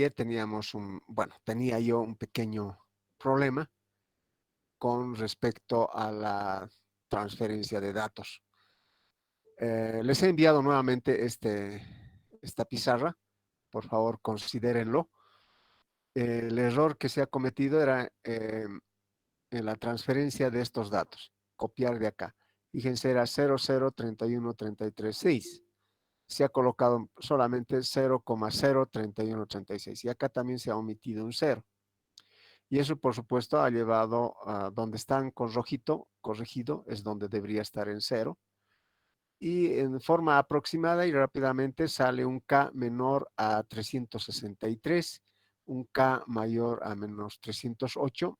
teníamos tenía yo un pequeño problema con respecto a la transferencia de datos. Les he enviado nuevamente esta pizarra. Por favor, considérenlo. El error que se ha cometido era en la transferencia de estos datos. Copiar de acá. Fíjense, era 003133.6. Se ha colocado solamente 0,03136. Y acá también se ha omitido un 0. Y eso, por supuesto, ha llevado a donde están con rojito corregido, es donde debería estar en 0. Y en forma aproximada y rápidamente sale un K menor a 363, un K mayor a menos 308.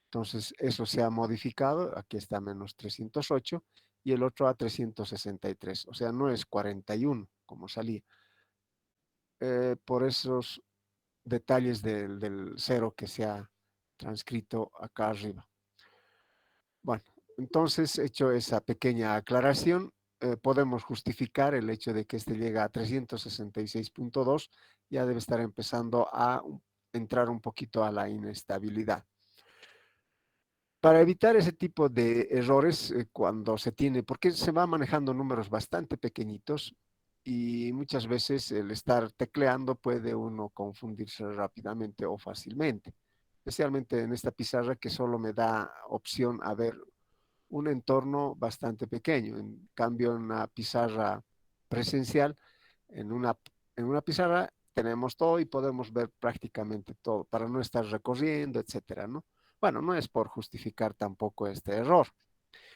Entonces, eso se ha modificado. Aquí está menos 308 y el otro a 363. O sea, no es 41 como salía. Por esos detalles del 0 que se ha transcrito acá arriba. Bueno, entonces, hecho esa pequeña aclaración, podemos justificar el hecho de que este llega a 366.2, ya debe estar empezando a entrar un poquito a la inestabilidad. Para evitar ese tipo de errores cuando se tiene, porque se va manejando números bastante pequeñitos y muchas veces el estar tecleando puede uno confundirse rápidamente o fácilmente, especialmente en esta pizarra que solo me da opción a ver un entorno bastante pequeño. En cambio, en una pizarra presencial, en una, en una pizarra tenemos todo y podemos ver prácticamente todo para no estar recorriendo, etcétera, ¿no? Bueno, no es por justificar tampoco este error.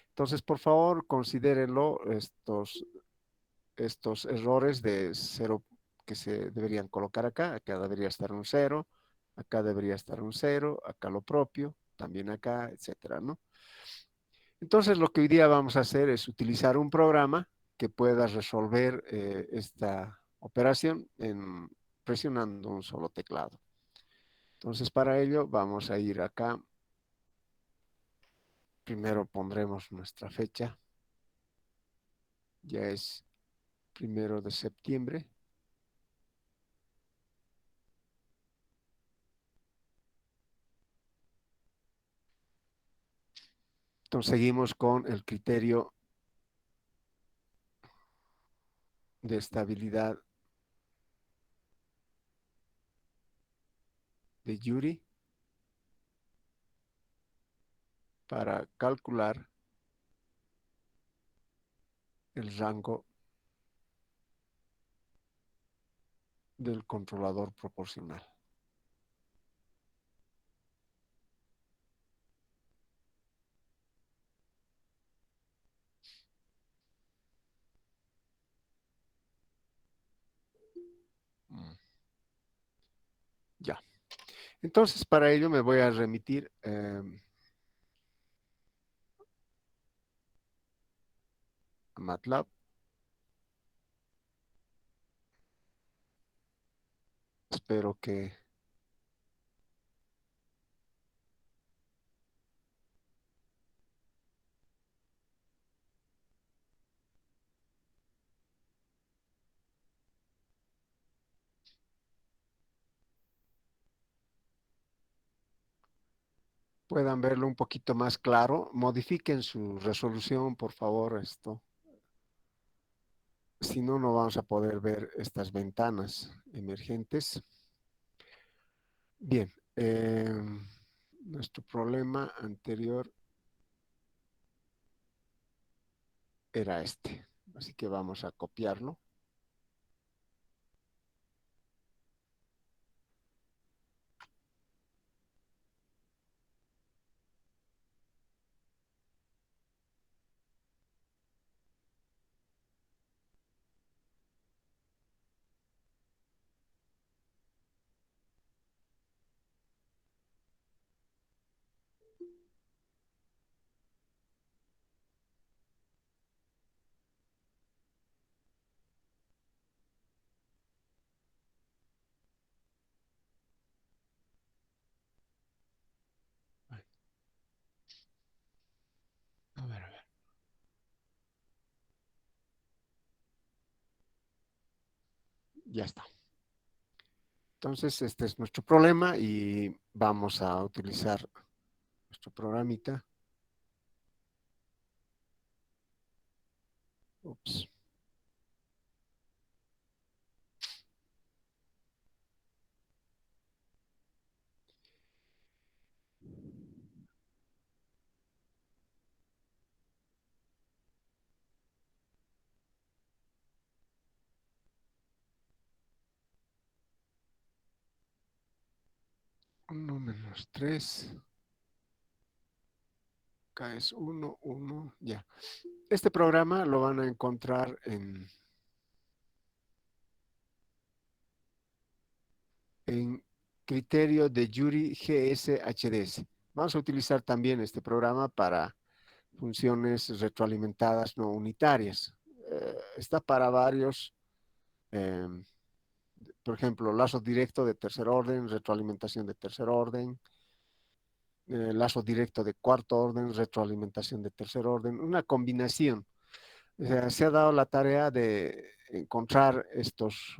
Entonces, por favor, considérenlo estos errores de cero que se deberían colocar acá. Acá debería estar un cero, acá debería estar un cero, acá lo propio, también acá, etcétera, ¿no? Entonces, lo que hoy día vamos a hacer es utilizar un programa que pueda resolver esta operación presionando un solo teclado. Entonces, para ello vamos a ir acá. Primero pondremos nuestra fecha. Ya es 1 de septiembre. Entonces, seguimos con el criterio de estabilidad de Yuri para calcular el rango del controlador proporcional. Ya. Entonces, para ello me voy a remitir a MATLAB. Espero que puedan verlo un poquito más claro. Modifiquen su resolución, por favor, esto. Si no, no vamos a poder ver estas ventanas emergentes. Bien, nuestro problema anterior era este. Así que vamos a copiarlo. A ver, a ver. Ya está. Entonces, este es nuestro problema y vamos a utilizar nuestro programita. Ups. Uno menos 3. Acá es 1, 1, ya. Este programa lo van a encontrar en criterio de Yuri GSHDS. Vamos a utilizar también este programa para funciones retroalimentadas no unitarias. Está para varios, eh, por ejemplo, lazo directo de tercer orden, retroalimentación de tercer orden, lazo directo de cuarto orden, retroalimentación de tercer orden, una combinación. O sea, se ha dado la tarea de encontrar estos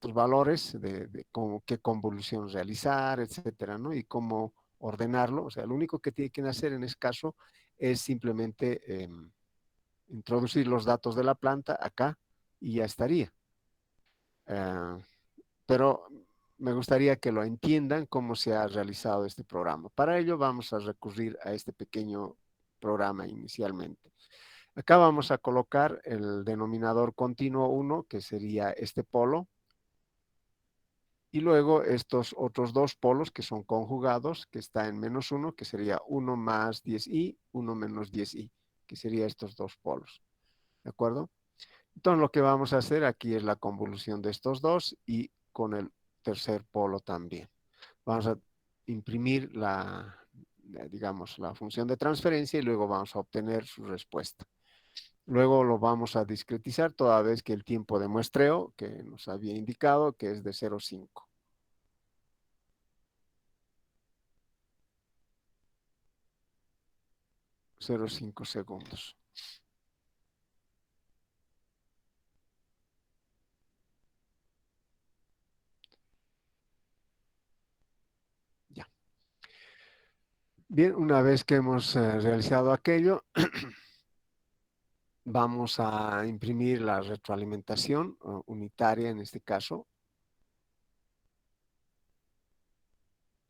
valores de cómo, qué convolución realizar, etcétera, ¿no? Y cómo ordenarlo. O sea, lo único que tiene que hacer en ese caso es simplemente introducir los datos de la planta acá y ya estaría. Uh, pero me gustaría que lo entiendan cómo se ha realizado este programa. Para ello vamos a recurrir a este pequeño programa inicialmente. Acá vamos a colocar el denominador continuo 1, que sería este polo, y luego estos otros dos polos que son conjugados, que está en menos 1, que sería 1 más 10i, 1 menos 10i, que sería estos dos polos. ¿De acuerdo? Entonces lo que vamos a hacer aquí es la convolución de estos dos y con el tercer polo también. Vamos a imprimir digamos, la función de transferencia y luego vamos a obtener su respuesta. Luego lo vamos a discretizar toda vez que el tiempo de muestreo que nos había indicado que es de 0,5. 0,5 segundos. Ya. Bien, una vez que hemos realizado aquello, vamos a imprimir la retroalimentación unitaria en este caso,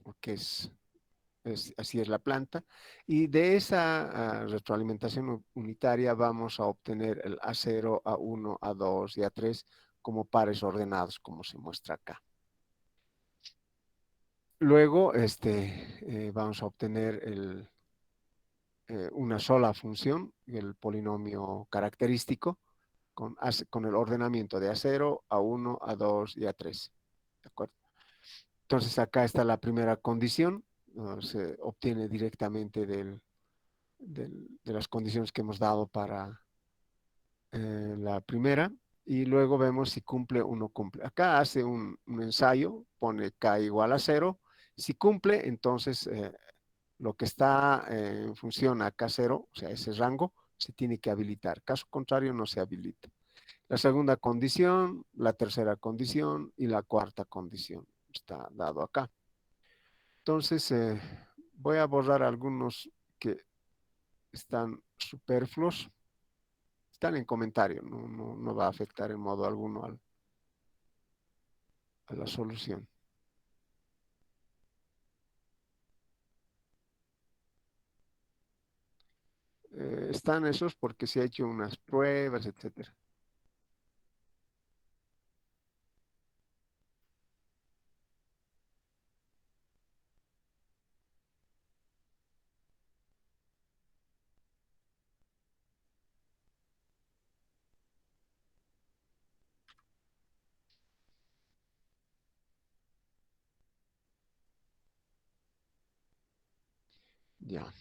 porque así es la planta, y de esa retroalimentación unitaria vamos a obtener el A0, A1, A2 y A3 como pares ordenados, como se muestra acá. Luego vamos a obtener una sola función, el polinomio característico, con el ordenamiento de A0, A1, A2 y A3. ¿De acuerdo? Entonces acá está la primera condición, se obtiene directamente de las condiciones que hemos dado para la primera, y luego vemos si cumple o no cumple. Acá hace un ensayo, pone K igual a 0. Si cumple, entonces lo que está en función a K0, o sea, ese rango, se tiene que habilitar. Caso contrario, no se habilita. La segunda condición, la tercera condición y la cuarta condición está dado acá. Entonces, voy a borrar algunos que están superfluos. Están en comentario, no va a afectar en modo alguno a la solución. Están esos porque se ha hecho unas pruebas, etcétera. Ya.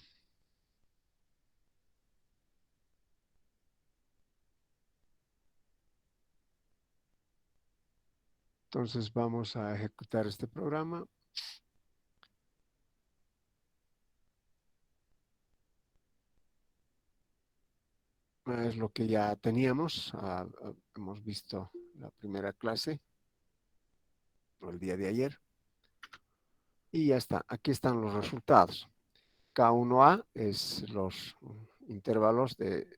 Entonces vamos a ejecutar este programa. Es lo que ya teníamos. Hemos visto la primera clase. el día de ayer. Y ya está, aquí están los resultados. K1A es los intervalos de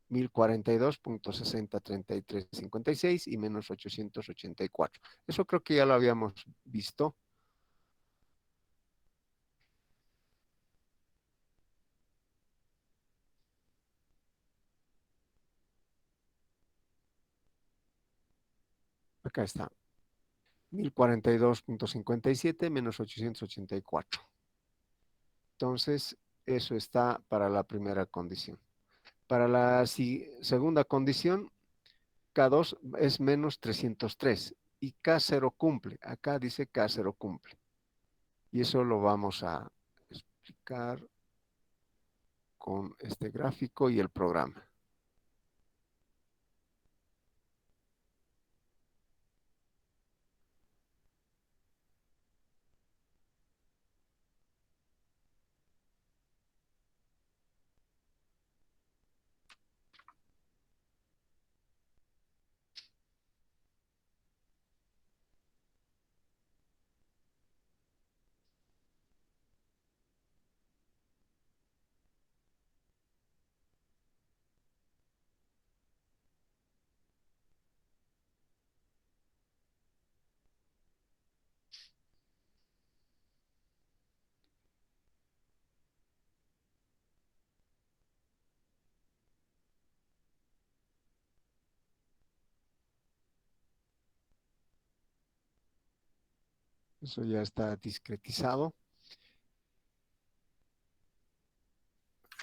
1042.603356 y menos 884. Eso creo que ya lo habíamos visto. Acá está. 1042.57 menos 884. Entonces, eso está para la primera condición. Para la segunda condición, K2 es menos 303 y K0 cumple. Acá dice K0 cumple. Y eso lo vamos a explicar con este gráfico y el programa. Eso ya está discretizado.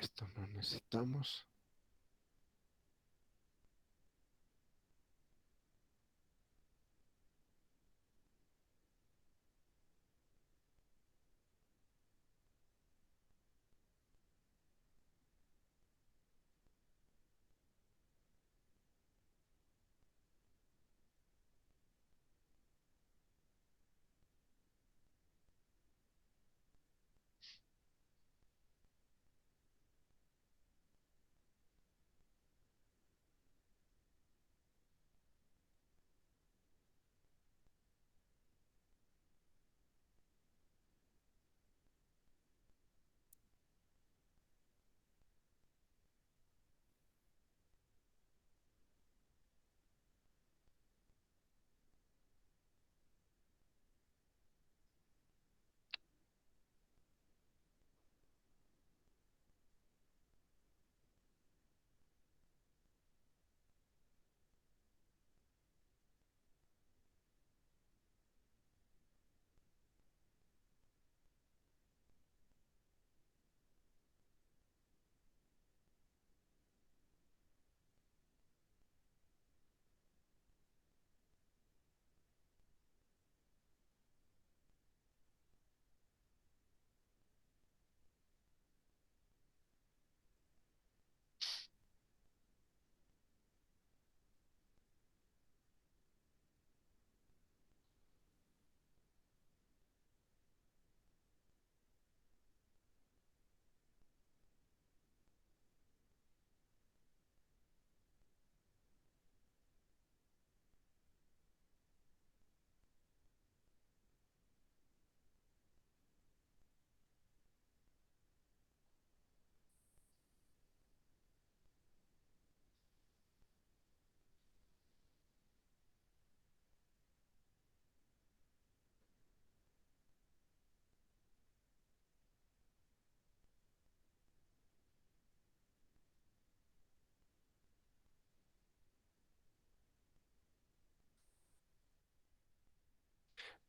Esto no necesitamos.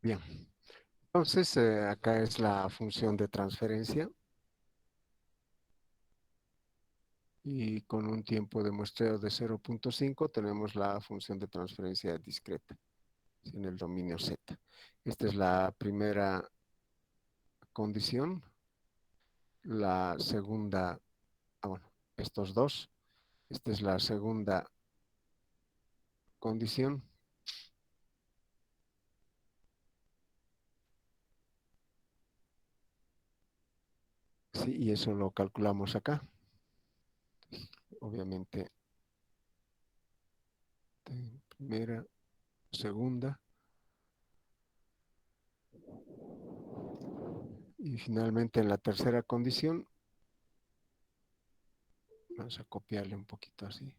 Bien. Entonces, acá es la función de transferencia y con un tiempo de muestreo de 0.5 tenemos la función de transferencia discreta en el dominio Z. Esta es la primera condición. La segunda, bueno, estos dos. Esta es la segunda condición. Sí, y eso lo calculamos acá. Obviamente, primera, segunda. Y finalmente en la tercera condición, vamos a copiarle un poquito así.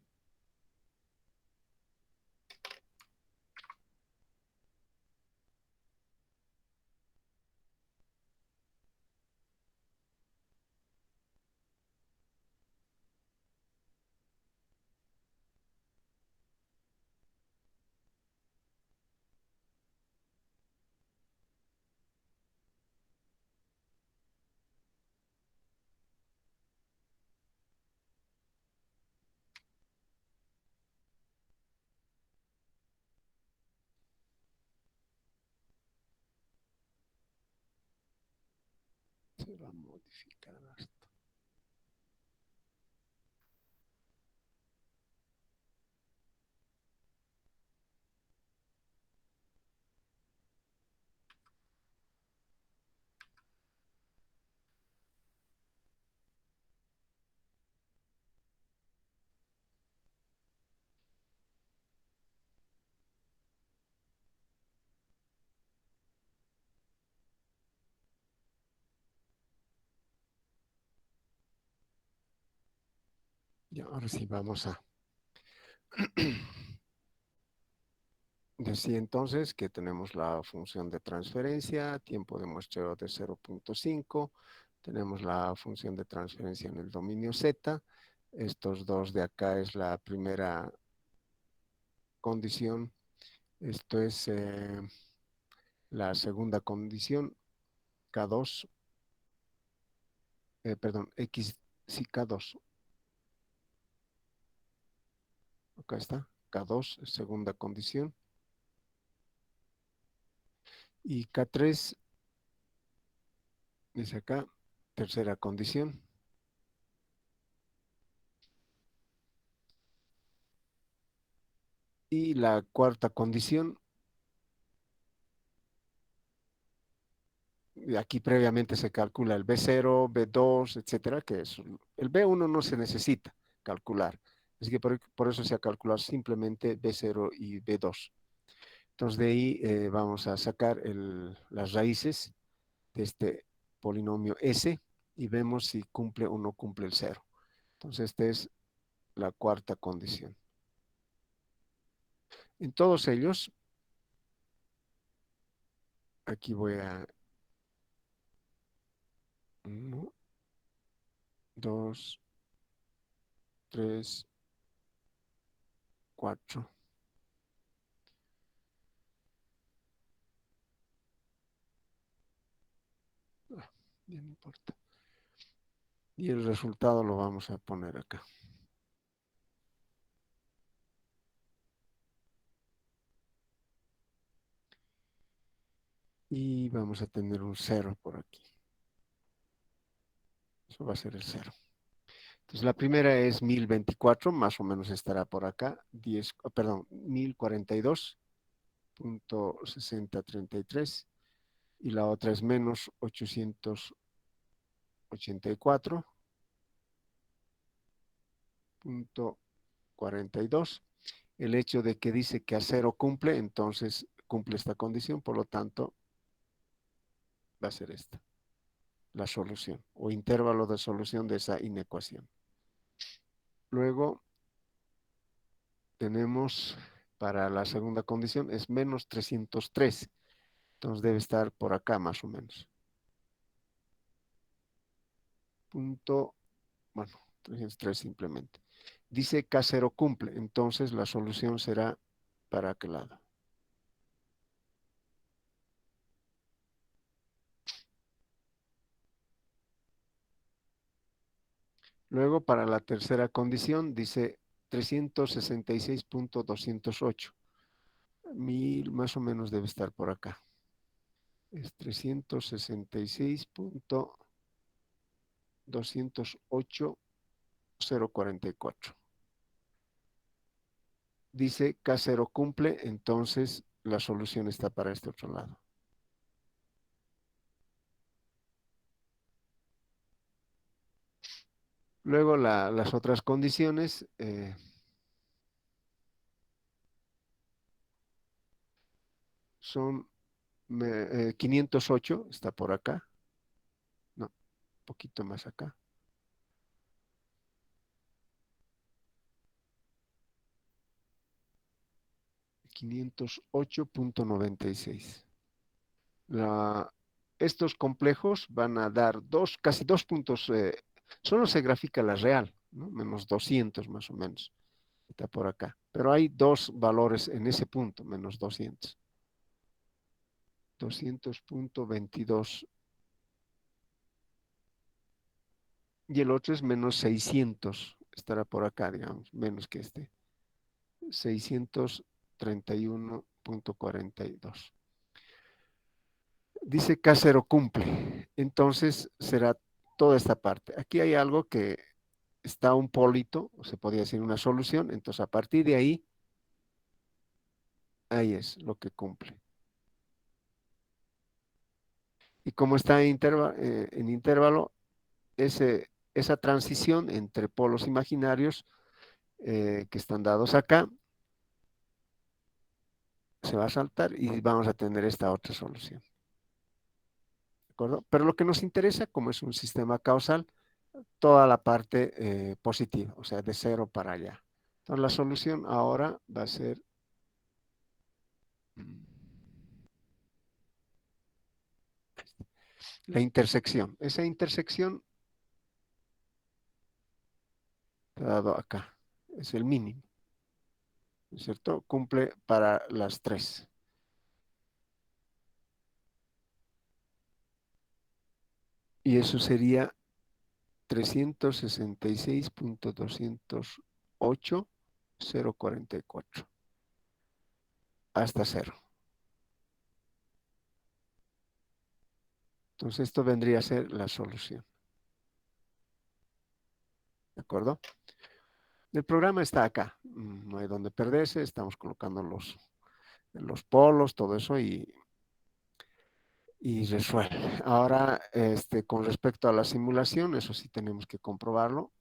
Se va a modificar esto. Y ahora sí vamos a decir entonces que tenemos la función de transferencia, tiempo de muestreo de 0.5, tenemos la función de transferencia en el dominio Z, estos dos de acá es la primera condición, esto es la segunda condición, K2, perdón, X, sí, K2, acá está, K2, segunda condición, y K3, dice acá, tercera condición. Y la cuarta condición, y aquí previamente se calcula el B0, B2, etcétera, que es el B1 no se necesita calcular. Así que por eso se ha calculado simplemente B0 y B2. Entonces de ahí vamos a sacar las raíces de este polinomio S y vemos si cumple o no cumple el cero. Entonces esta es la cuarta condición. En todos ellos, aquí voy a 1, 2, 3, 4. Ya no importa. Y el resultado lo vamos a poner acá. Y vamos a tener un 0 por aquí. Eso va a ser el 0. Entonces la primera es 1024, más o menos estará por acá. 10, perdón, 1042.6033. Y la otra es menos 884.42. El hecho de que dice que a 0 cumple, entonces cumple esta condición, por lo tanto va a ser esta, la solución o intervalo de solución de esa inecuación. Luego tenemos para la segunda condición es menos 303. Entonces debe estar por acá más o menos. Punto, bueno, 303 simplemente. Dice K0 cumple, entonces la solución será para aquel lado. Luego para la tercera condición dice 366.208. 1000 más o menos debe estar por acá. Es 366.208.044. Dice K0 cumple, entonces la solución está para este otro lado. Luego las otras condiciones son 508 está por acá. No, un poquito más acá. 508.96. Estos complejos van a dar casi 2 puntos. Solo se grafica la real, ¿no? Menos 200 más o menos. Está por acá. Pero hay dos valores en ese punto, menos 200. 200.22. Y el otro es menos 600. Estará por acá, digamos, menos que este. 631.42. Dice K0 cumple. Entonces será toda esta parte. Aquí hay algo que está un polito, o se podría decir una solución. Entonces a partir de ahí, ahí es lo que cumple. Y como está en intervalo, esa transición entre polos imaginarios que están dados acá, se va a saltar y vamos a tener esta otra solución. ¿De acuerdo? Pero lo que nos interesa, como es un sistema causal, toda la parte positiva, o sea, de cero para allá. Entonces la solución ahora va a ser la intersección. Esa intersección está dado acá, es el mínimo, ¿no es cierto? Cumple para las tres. Y eso sería 366.208.044 hasta cero. Entonces esto vendría a ser la solución. ¿De acuerdo? El programa está acá. No hay donde perderse. Estamos colocando los polos, todo eso y resuelve. Ahora, con respecto a la simulación, eso sí tenemos que comprobarlo.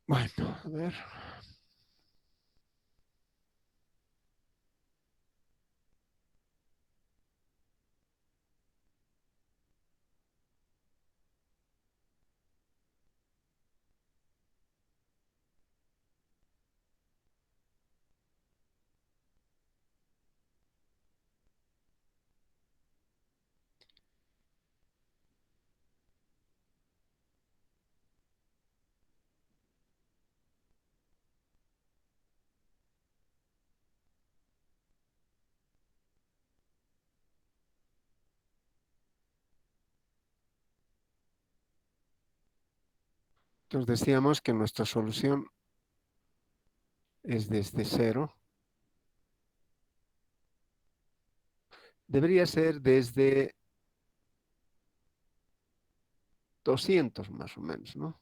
Bueno, a ver. Entonces decíamos que nuestra solución es desde cero. Debería ser desde 200 más o menos, ¿no?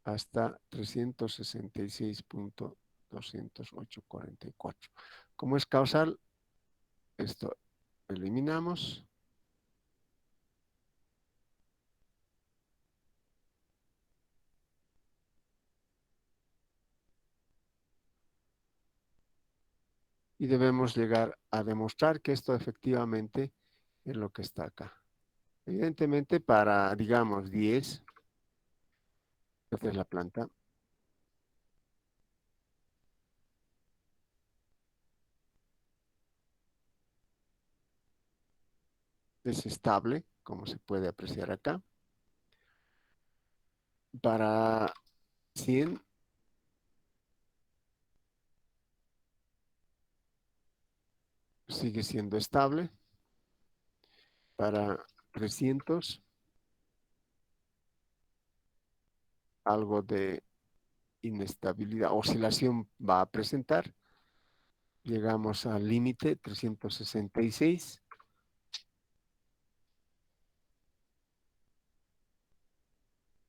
Hasta 366.208.44. Como es causal, esto eliminamos. Y debemos llegar a demostrar que esto efectivamente es lo que está acá. Evidentemente para, digamos, 10, esta es la planta, es estable, como se puede apreciar acá. Para 100 sigue siendo estable. Para 300 algo de inestabilidad, oscilación va a presentar. Llegamos al límite 366.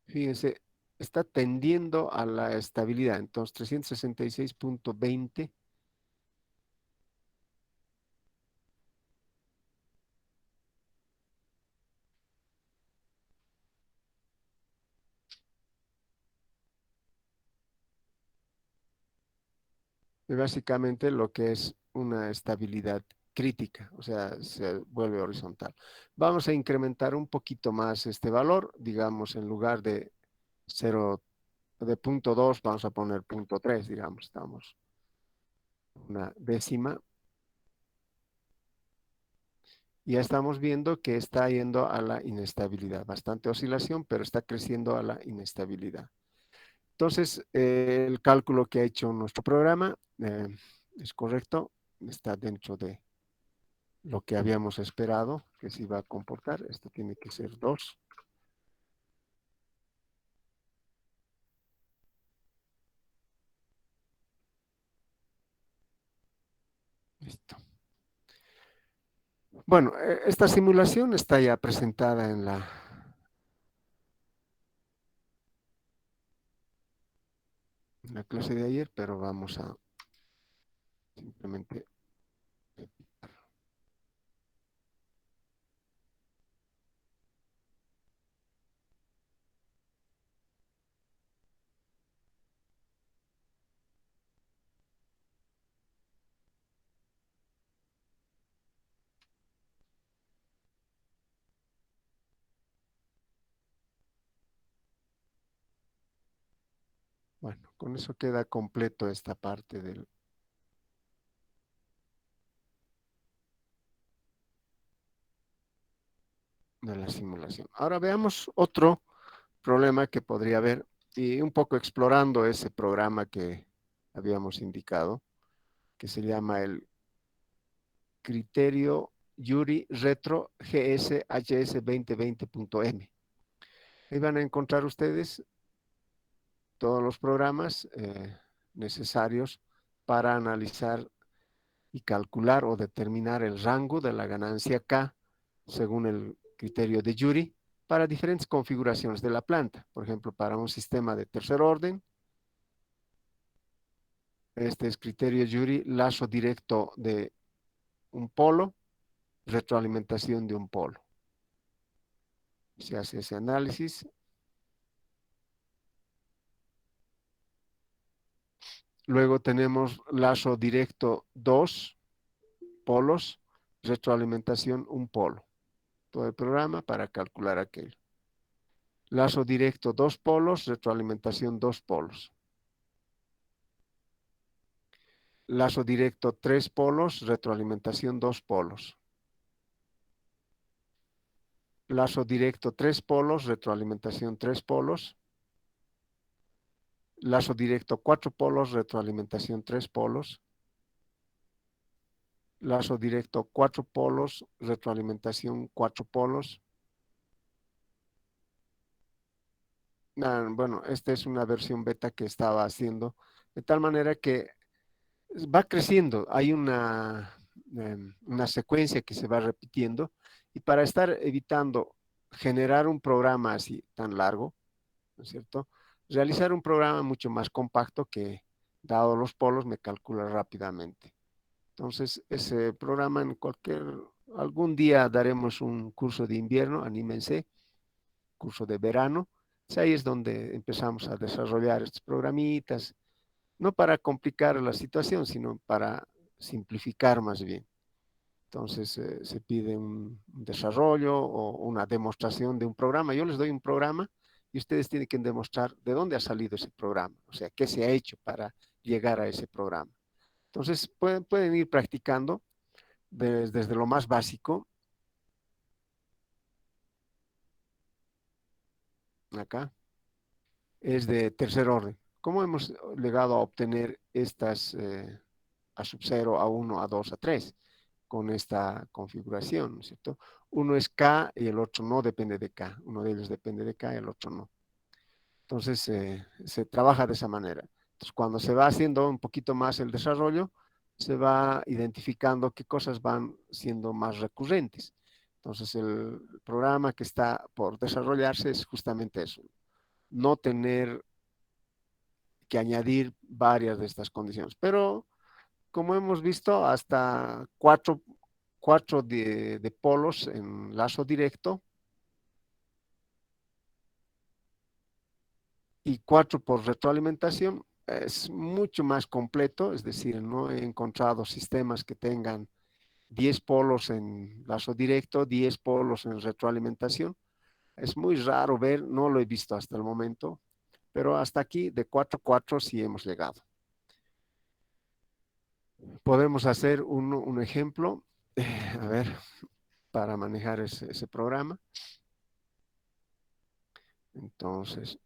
Fíjense, está tendiendo a la estabilidad. Entonces 366.20 y básicamente lo que es una estabilidad crítica, o sea, se vuelve horizontal. Vamos a incrementar un poquito más este valor, digamos, en lugar de 0, de punto 2, vamos a poner punto 3, digamos, estamos una décima. Ya estamos viendo que está yendo a la inestabilidad, bastante oscilación, pero está creciendo a la inestabilidad. Entonces, el cálculo que ha hecho nuestro programa es correcto, está dentro de lo que habíamos esperado que se iba a comportar. Esto tiene que ser 2. Listo. Bueno, esta simulación está ya presentada en la clase de ayer, pero vamos a simplemente... Bueno, con eso queda completo esta parte de la simulación. Ahora veamos otro problema que podría haber y un poco explorando ese programa que habíamos indicado, que se llama el criterio Yuri Retro GSHS 2020.m. Ahí van a encontrar ustedes todos los programas necesarios para analizar y calcular o determinar el rango de la ganancia K según el criterio de Yuri para diferentes configuraciones de la planta. Por ejemplo, para un sistema de tercer orden, este es criterio Yuri, lazo directo de un polo, retroalimentación de un polo. Se hace ese análisis. Luego tenemos lazo directo 2 polos, retroalimentación un polo. Todo el programa para calcular aquello. Lazo directo 2 polos, retroalimentación 2 polos. Lazo directo 3 polos, retroalimentación 2 polos. Lazo directo 3 polos, retroalimentación 3 polos. Lazo directo 4 polos, retroalimentación 3 polos. Lazo directo 4 polos, retroalimentación 4 polos. Bueno, esta es una versión beta que estaba haciendo, de tal manera que va creciendo, hay una secuencia que se va repitiendo, y para estar evitando generar un programa así tan largo, ¿no es cierto? Realizar un programa mucho más compacto que, dado los polos, me calcula rápidamente. Entonces, ese programa algún día daremos un curso de invierno, anímense, curso de verano. Ahí es donde empezamos a desarrollar estos programitas, no para complicar la situación, sino para simplificar más bien. Entonces se pide un desarrollo o una demostración de un programa. Yo les doy un programa y ustedes tienen que demostrar de dónde ha salido ese programa, o sea, qué se ha hecho para llegar a ese programa. Entonces pueden ir practicando desde lo más básico, acá, es de tercer orden. ¿Cómo hemos llegado a obtener estas a sub 0, a 1, a 2, a 3 con esta configuración, ¿no es cierto? Uno es K y el otro no depende de K. Uno de ellos depende de K y el otro no. Entonces, se trabaja de esa manera. Entonces, cuando se va haciendo un poquito más el desarrollo, se va identificando qué cosas van siendo más recurrentes. Entonces, el programa que está por desarrollarse es justamente eso. No tener que añadir varias de estas condiciones. Pero, como hemos visto, hasta cuatro de polos en lazo directo y 4 por retroalimentación es mucho más completo, es decir, no he encontrado sistemas que tengan 10 polos en lazo directo, 10 polos en retroalimentación. Es muy raro ver, no lo he visto hasta el momento, pero hasta aquí de 4-4 sí hemos llegado. Podemos hacer un ejemplo, a ver, para manejar ese programa. Entonces,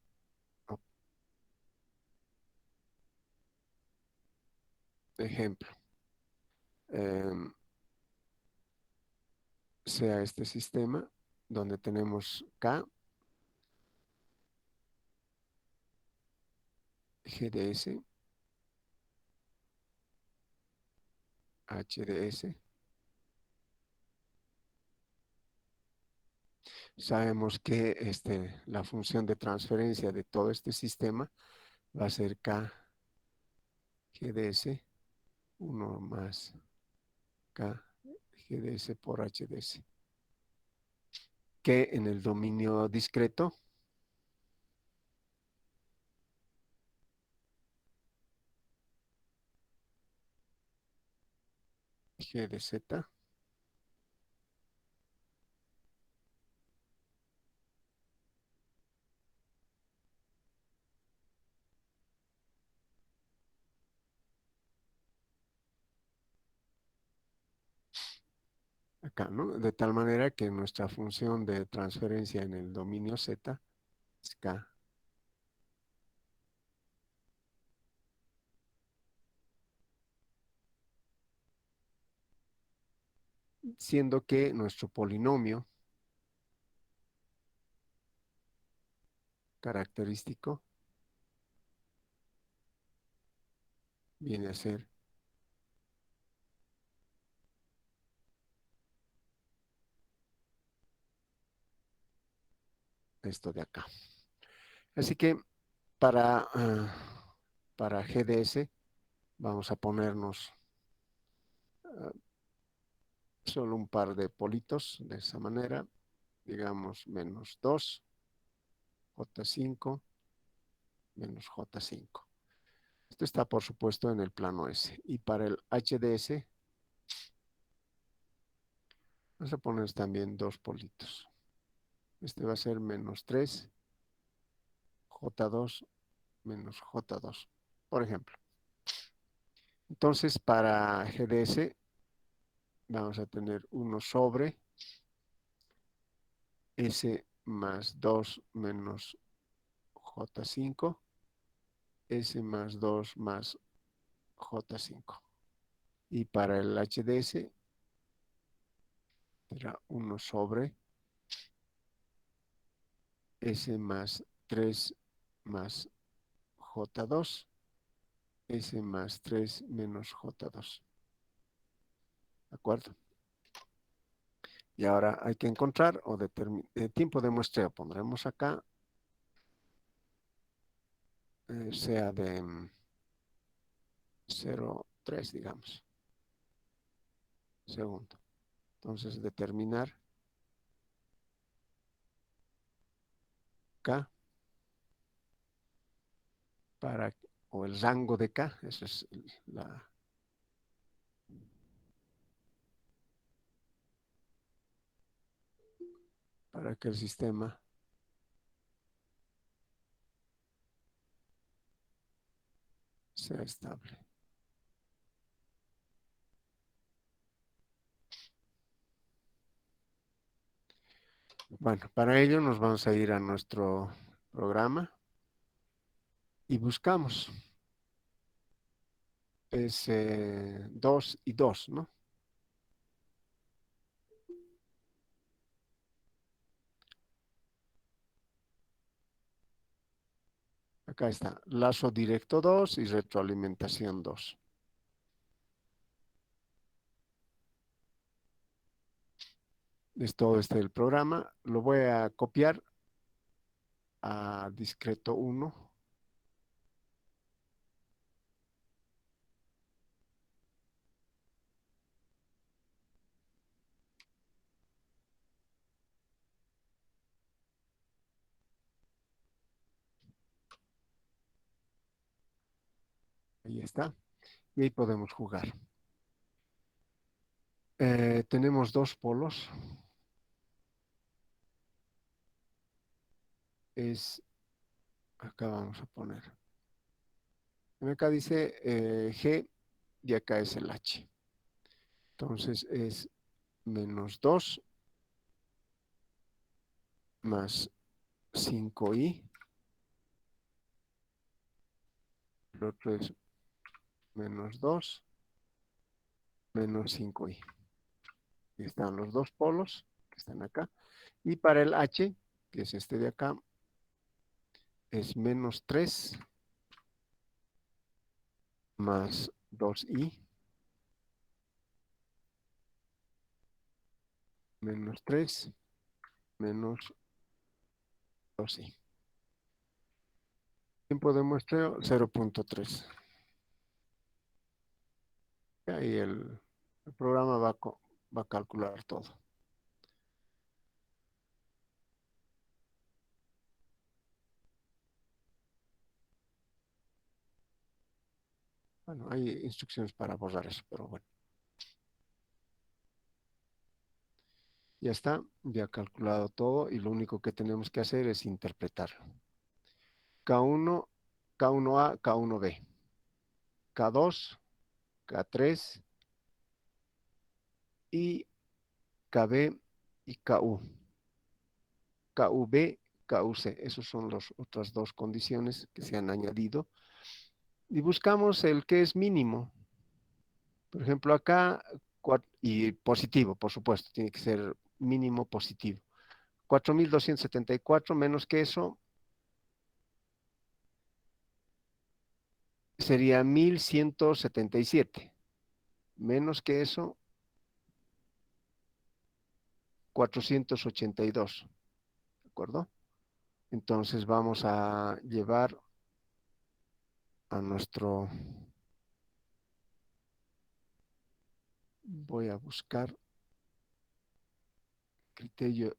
ejemplo, eh, sea este sistema donde tenemos K, GDS, HDS. Sabemos que la función de transferencia de todo este sistema va a ser K GDS 1 más K GDS por HDS, que en el dominio discreto GDZ acá, ¿no? De tal manera que nuestra función de transferencia en el dominio Z es K, siendo que nuestro polinomio característico viene a ser esto de acá. Así que para GDS vamos a ponernos solo un par de politos de esa manera, digamos menos 2, J5, menos J5. Esto está, por supuesto, en el plano S. Y para el HDS, vamos a poner también dos politos. Este va a ser menos 3, J2, menos J2, por ejemplo. Entonces, para GDS, vamos a tener 1 sobre S más 2 menos J5, S más 2 más J5. Y para el HDS, será 1 sobre S más 3 más J2, S más 3 menos J2. ¿De acuerdo? Y ahora hay que encontrar o tiempo de muestreo. Pondremos acá, sea de 0,3, digamos, segundo. Entonces, determinar K para, o el rango de K, eso es para que el sistema sea estable. Bueno, para ello nos vamos a ir a nuestro programa y buscamos. Es 2 y 2, ¿no? Acá está, lazo directo 2 y retroalimentación 2. Es todo el programa. Lo voy a copiar a discreto 1. Ahí está. Y ahí podemos jugar. Tenemos dos polos. Es, acá vamos a poner. Acá dice G y acá es el H. Entonces es menos 2 más 5i. El otro es menos 2 menos 5i. Y están los dos polos que están acá. Y para el H, que es este de acá, es menos 3 más 2i menos 3 menos 2i. Tiempo de muestreo 0.3. Y ahí el programa va a calcular todo. Bueno, hay instrucciones para borrar eso, pero bueno. Ya está, ya calculado todo y lo único que tenemos que hacer es interpretarlo. K1, K1A, K1B, K2, K3 y KB y KU. KUB, KUC. Esas son las otras dos condiciones que se han añadido. Y buscamos el que es mínimo. Por ejemplo, acá, y positivo, por supuesto, tiene que ser mínimo positivo. 4.274 menos que eso sería 1.177. Menos que eso, 482. ¿De acuerdo? Entonces vamos a llevar a nuestro... Voy a buscar criterio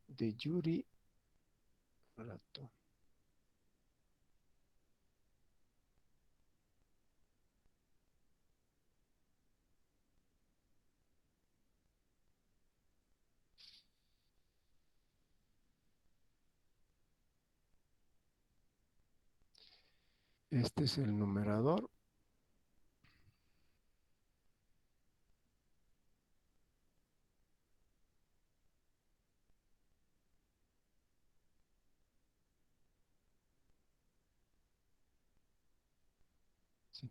de Yuri. Este es el numerador. Sí.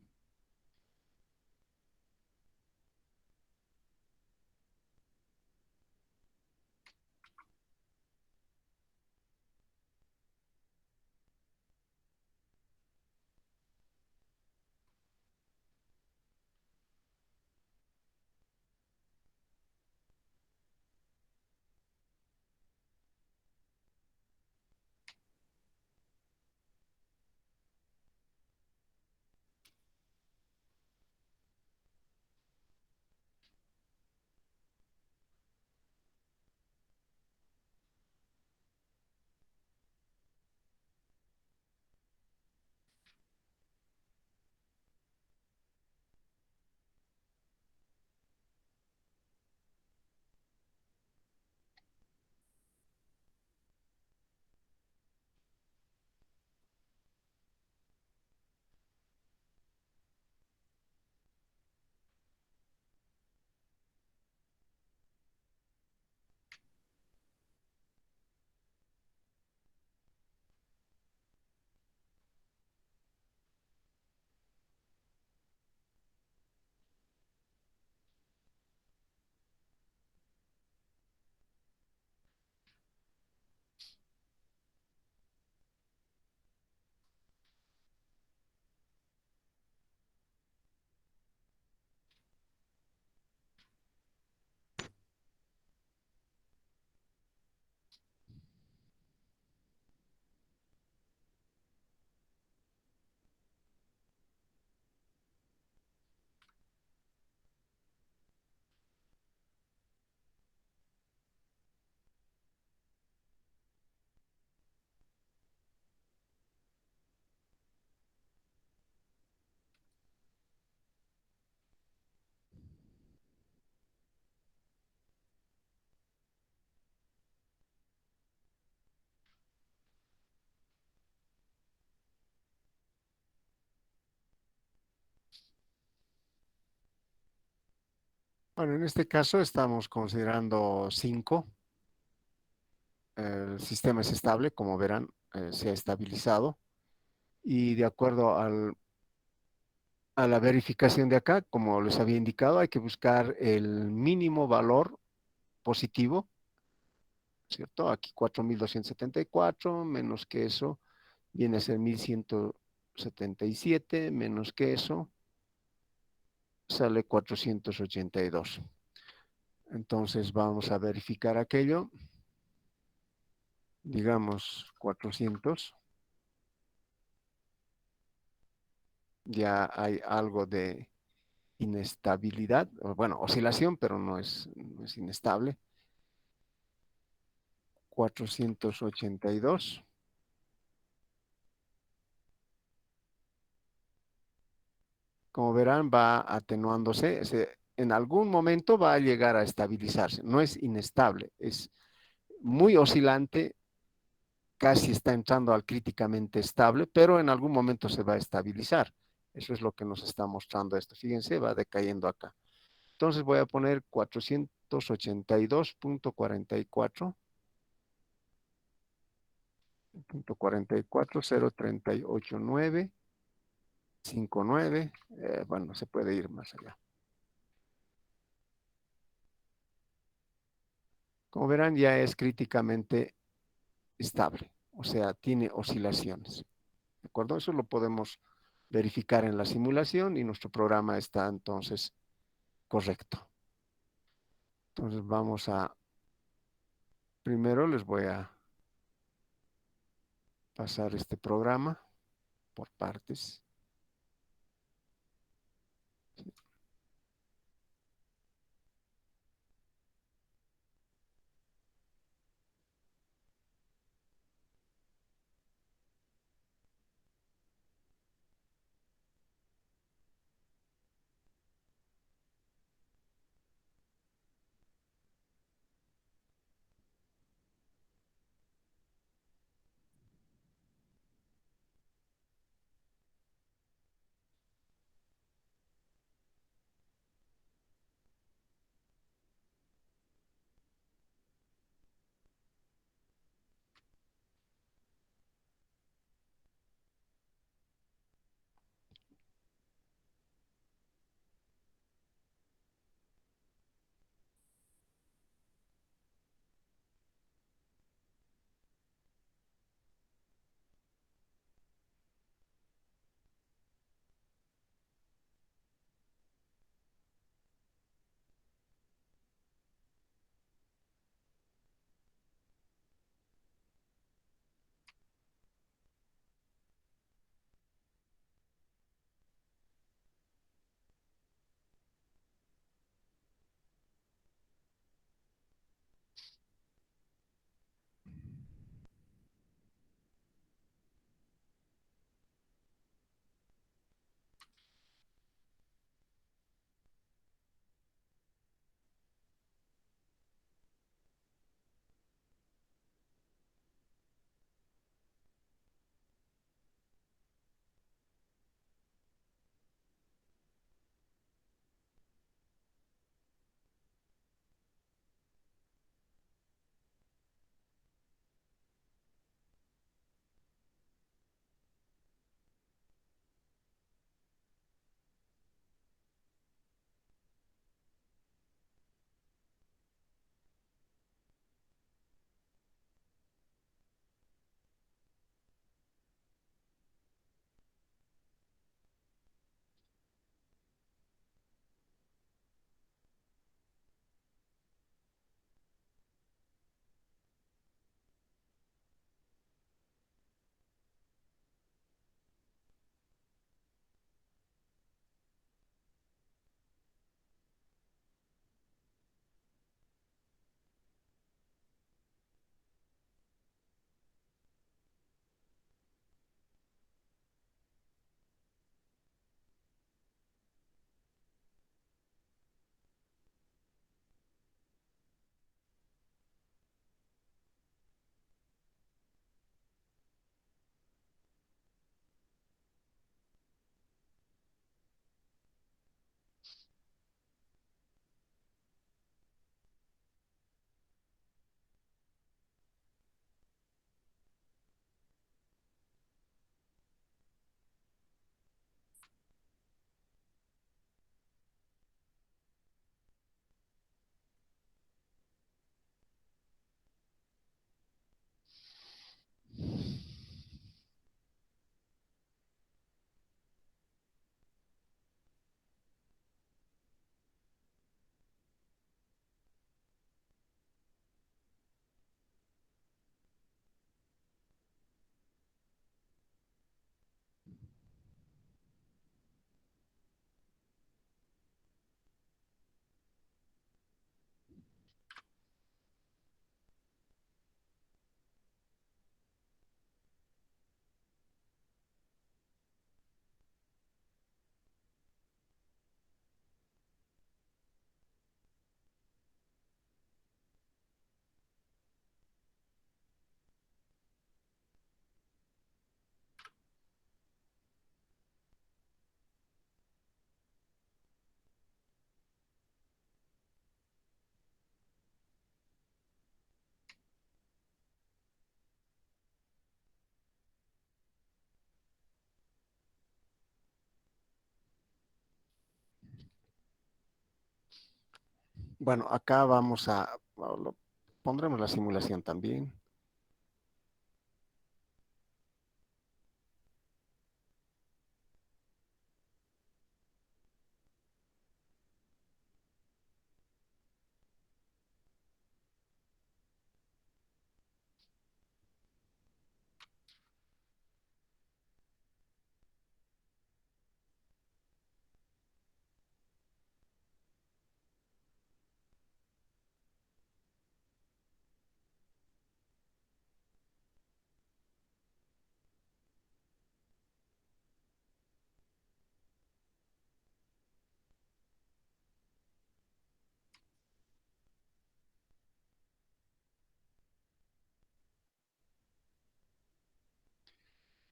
Bueno, en este caso estamos considerando 5. El sistema es estable, como verán, se ha estabilizado. Y de acuerdo a la verificación de acá, como les había indicado, hay que buscar el mínimo valor positivo, ¿cierto? Aquí 4.274 menos que eso viene a ser 1.177 menos que eso sale 482. Entonces vamos a verificar aquello, digamos 400, ya hay algo de inestabilidad, o bueno, oscilación, pero no es inestable. 482. Como verán, va atenuándose. En algún momento va a llegar a estabilizarse. No es inestable, es muy oscilante, casi está entrando al críticamente estable, pero en algún momento se va a estabilizar. Eso es lo que nos está mostrando esto. Fíjense, va decayendo acá. Entonces voy a poner 482.44, 0.38.959. Bueno, se puede ir más allá. Como verán, ya es críticamente estable, o sea, tiene oscilaciones. ¿De acuerdo? Eso lo podemos verificar en la simulación y nuestro programa está entonces correcto. Entonces vamos a, primero les voy a pasar este programa por partes. Bueno, acá vamos pondremos la simulación también.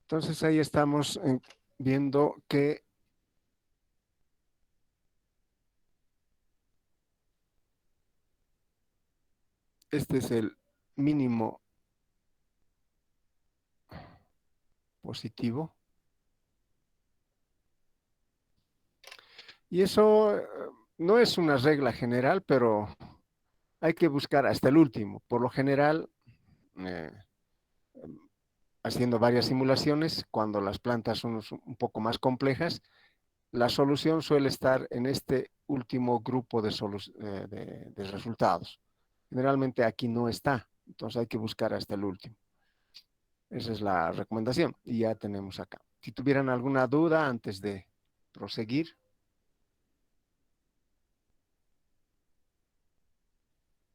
Entonces ahí estamos viendo que este es el mínimo positivo. Y eso no es una regla general, pero hay que buscar hasta el último. Por lo general, eh, haciendo varias simulaciones, cuando las plantas son un poco más complejas, la solución suele estar en este último grupo de resultados. Generalmente aquí no está, entonces hay que buscar hasta el último. Esa es la recomendación y ya tenemos acá. Si tuvieran alguna duda antes de proseguir,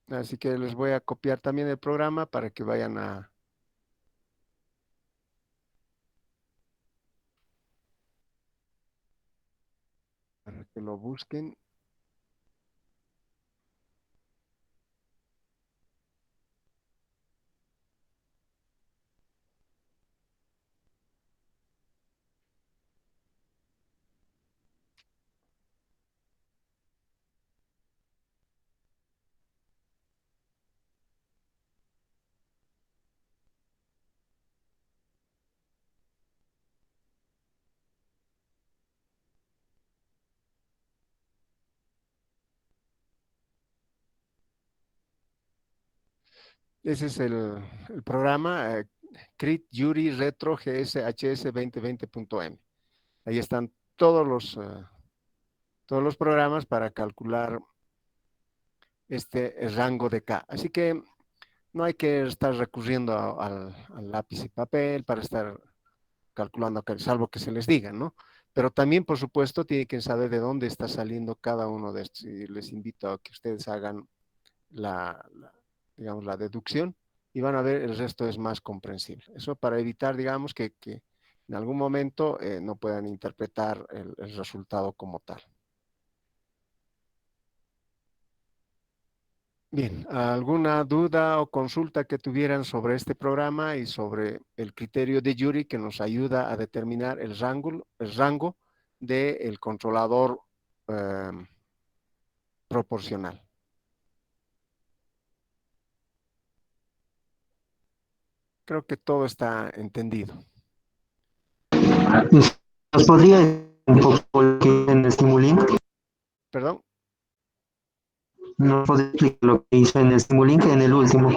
así que les voy a copiar también el programa para que vayan para que lo busquen. Ese es el programa CRIT Jury Retro GSHS 2020.m. Ahí están todos los programas para calcular este rango de K. Así que no hay que estar recurriendo al lápiz y papel para estar calculando acá, salvo que se les diga, ¿no? Pero también, por supuesto, tienen que saber de dónde está saliendo cada uno de estos. Y les invito a que ustedes hagan digamos, la deducción y van a ver el resto es más comprensible. Eso para evitar, digamos, que en algún momento no puedan interpretar el resultado como tal. Bien, ¿alguna duda o consulta que tuvieran sobre este programa y sobre el criterio de Jury que nos ayuda a determinar el rango del controlador eh, proporcional? Creo que todo está entendido. ¿Nos podría decir un poco lo que en Stimulink? Perdón. ¿Nos podría explicar lo que hizo en Stimulink en el último?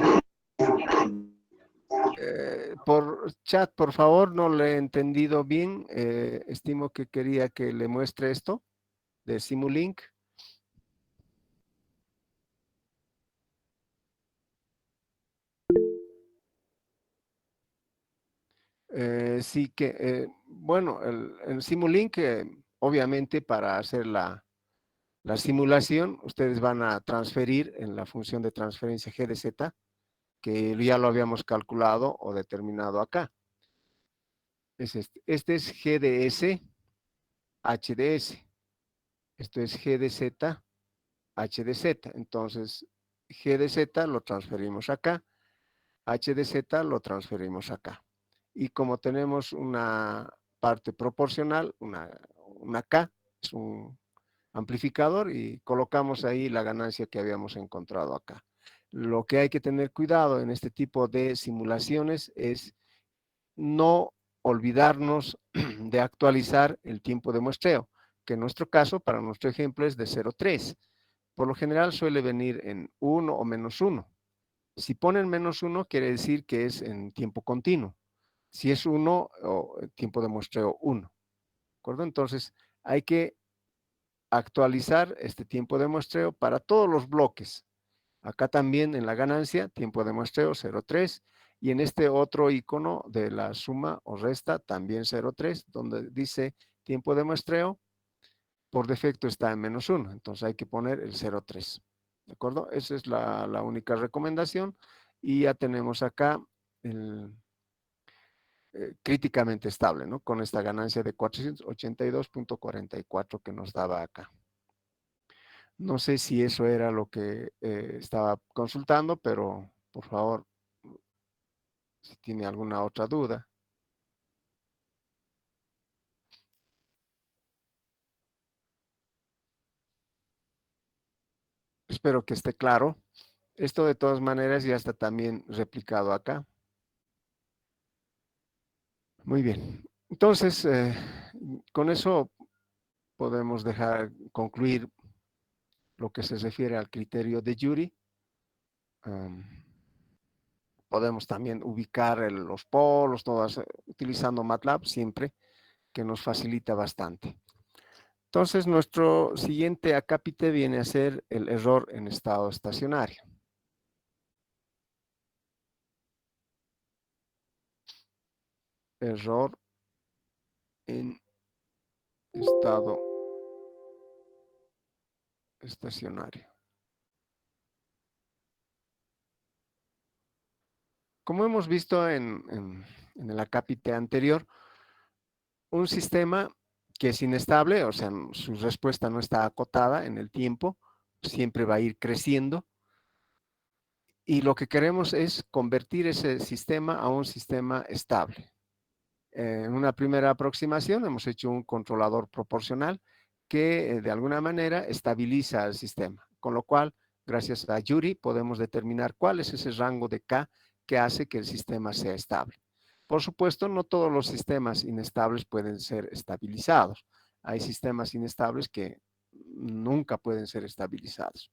Por chat, por favor, no le he entendido bien. Estimo que quería que le muestre esto de Simulink. Sí que, bueno, el Simulink, obviamente para hacer la simulación, ustedes van a transferir en la función de transferencia GDZ, que ya lo habíamos calculado o determinado acá. Es este es GDS, HDS. Esto es GDZ, HDZ. Entonces, GDZ lo transferimos acá, HDZ lo transferimos acá. Y como tenemos una parte proporcional, una K, es un amplificador y colocamos ahí la ganancia que habíamos encontrado acá. Lo que hay que tener cuidado en este tipo de simulaciones es no olvidarnos de actualizar el tiempo de muestreo, que en nuestro caso, para nuestro ejemplo, es de 0,3. Por lo general suele venir en 1 o -1. Si ponen -1, quiere decir que es en tiempo continuo. Si es 1, o tiempo de muestreo 1. ¿De acuerdo? Entonces, hay que actualizar este tiempo de muestreo para todos los bloques. Acá también en la ganancia, tiempo de muestreo 0,3. Y en este otro icono de la suma o resta, también 0,3, donde dice tiempo de muestreo, por defecto está en -1. Entonces hay que poner el 0,3. ¿De acuerdo? Esa es la única recomendación. Y ya tenemos acá el críticamente estable, ¿no? Con esta ganancia de 482.44 que nos daba acá. No sé si eso era lo que estaba consultando, pero por favor, si tiene alguna otra duda. Espero que esté claro. Esto de todas maneras ya está también replicado acá. Muy bien. Entonces, con eso podemos concluir lo que se refiere al criterio de Jury. Podemos también ubicar los polos, todas utilizando MATLAB siempre, que nos facilita bastante. Entonces, nuestro siguiente acápite viene a ser el error en estado estacionario. Error en estado estacionario. Como hemos visto en el acápite anterior, un sistema que es inestable, o sea, su respuesta no está acotada en el tiempo, siempre va a ir creciendo. Y lo que queremos es convertir ese sistema a un sistema estable. En una primera aproximación hemos hecho un controlador proporcional que de alguna manera estabiliza el sistema, con lo cual, gracias a Jury, podemos determinar cuál es ese rango de K que hace que el sistema sea estable. Por supuesto, no todos los sistemas inestables pueden ser estabilizados. Hay sistemas inestables que nunca pueden ser estabilizados,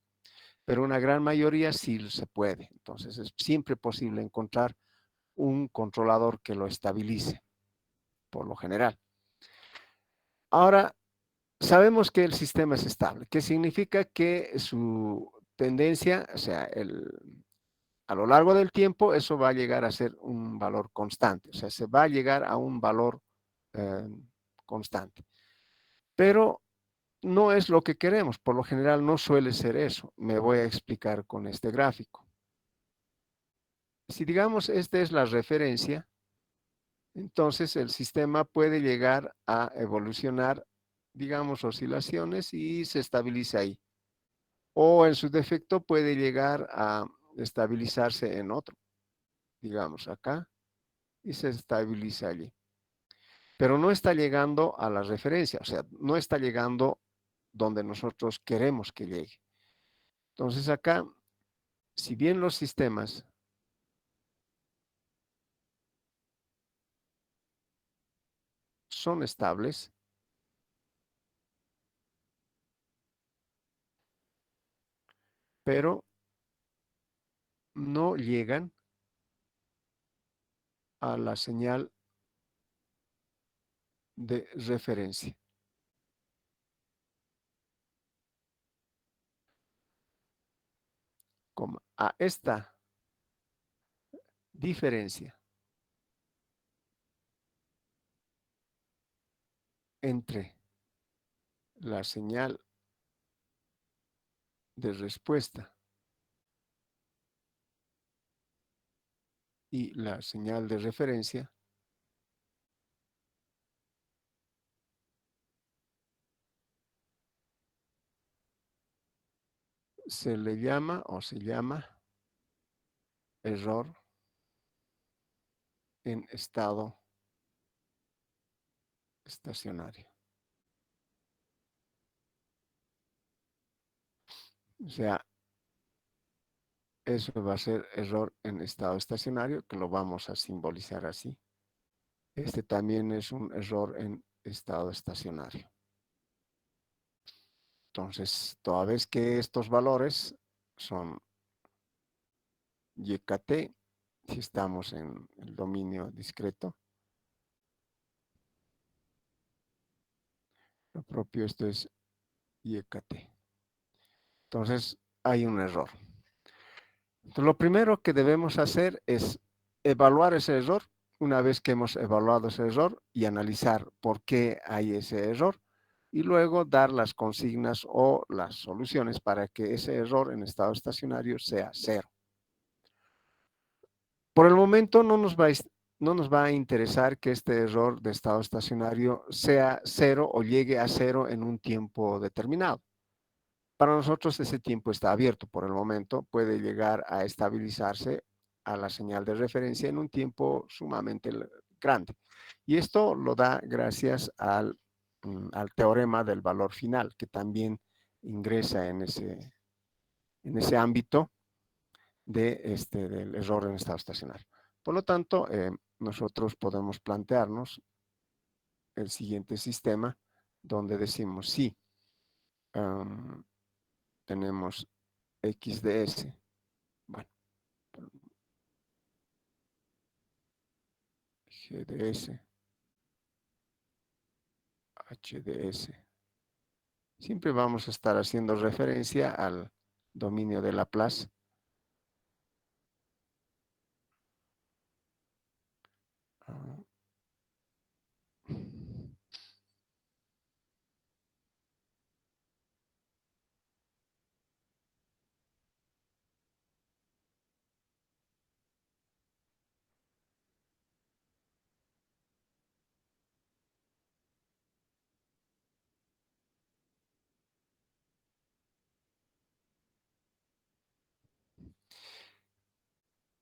pero una gran mayoría sí se puede. Entonces, es siempre posible encontrar un controlador que lo estabilice, por lo general. Ahora, sabemos que el sistema es estable, que significa que su tendencia, o sea, a lo largo del tiempo, eso va a llegar a ser un valor constante, o sea, se va a llegar a un valor eh, constante. Pero no es lo que queremos, por lo general no suele ser eso. Me voy a explicar con este gráfico. Si digamos esta es la referencia, entonces el sistema puede llegar a evolucionar, digamos, oscilaciones y se estabiliza ahí. O en su defecto puede llegar a estabilizarse en otro, digamos acá, y se estabiliza allí. Pero no está llegando a la referencia, o sea, no está llegando donde nosotros queremos que llegue. Entonces acá, si bien los sistemas son estables, pero no llegan a la señal de referencia. A esta diferencia entre la señal de respuesta y la señal de referencia se le llama o se llama error en estado estacionario. O sea, eso va a ser error en estado estacionario, que lo vamos a simbolizar así. Este también es un error en estado estacionario. Entonces, toda vez que estos valores son YKT, si estamos en el dominio discreto, lo propio esto es YKT. Entonces, hay un error. Entonces, lo primero que debemos hacer es evaluar ese error. Una vez que hemos evaluado ese error y analizar por qué hay ese error, y luego dar las consignas o las soluciones para que ese error en estado estacionario sea cero. Por el momento no nos va a interesar que este error de estado estacionario sea cero o llegue a cero en un tiempo determinado. Para nosotros ese tiempo está abierto por el momento, puede llegar a estabilizarse a la señal de referencia en un tiempo sumamente grande. Y esto lo da gracias al teorema del valor final, que también ingresa en ese ámbito del error en estado estacionario. Por lo tanto, nosotros podemos plantearnos el siguiente sistema donde decimos sí, tenemos x de s, bueno, g de s, h de s. Siempre vamos a estar haciendo referencia al dominio de Laplace.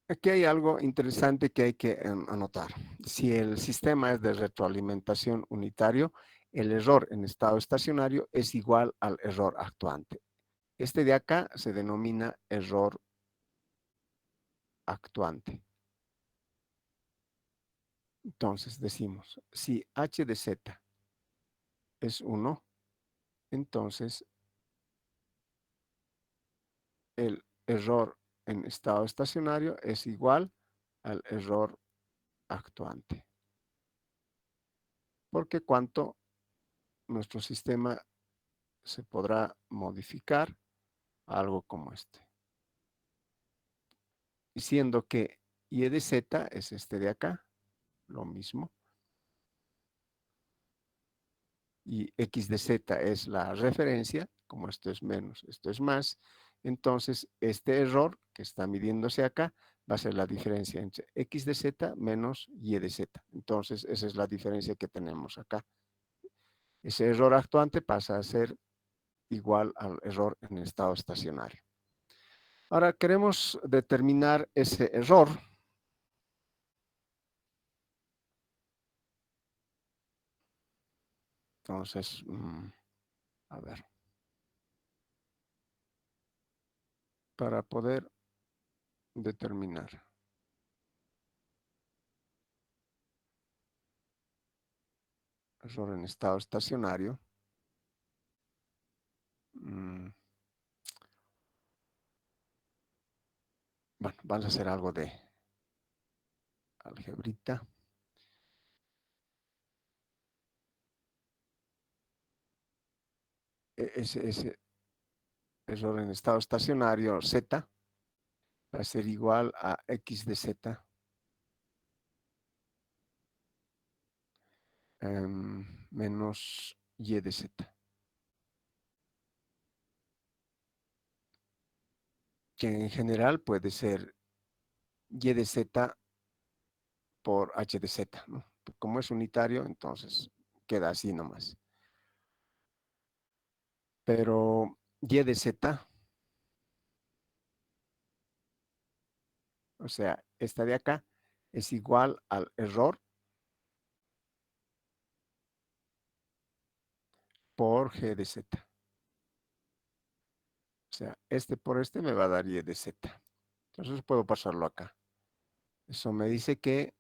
Aquí hay algo interesante que hay que anotar. Si el sistema es de retroalimentación unitario, el error en estado estacionario es igual al error actuante. Este de acá se denomina error actuante. Entonces decimos, si h de z es 1, entonces el error en estado estacionario es igual al error actuante. Porque cuánto nuestro sistema se podrá modificar a algo como este. Y siendo que y de z es este de acá, lo mismo. Y x de z es la referencia, como esto es menos, esto es más, entonces este error que está midiéndose acá va a ser la diferencia entre x de z menos y de z. Entonces esa es la diferencia que tenemos acá. Ese error actuante pasa a ser igual al error en estado estacionario. Ahora queremos determinar ese error. Entonces, a ver. Para poder determinar error en estado estacionario, bueno, vamos a hacer algo de algebrita. Ese error en estado estacionario z va a ser igual a x de z menos y de z. Que en general puede ser y de z por h de z, ¿no? Como es unitario, entonces queda así nomás. Pero y de z, o sea, esta de acá, es igual al error por g de z. O sea, este por este me va a dar y de z. Entonces puedo pasarlo acá. Eso me dice que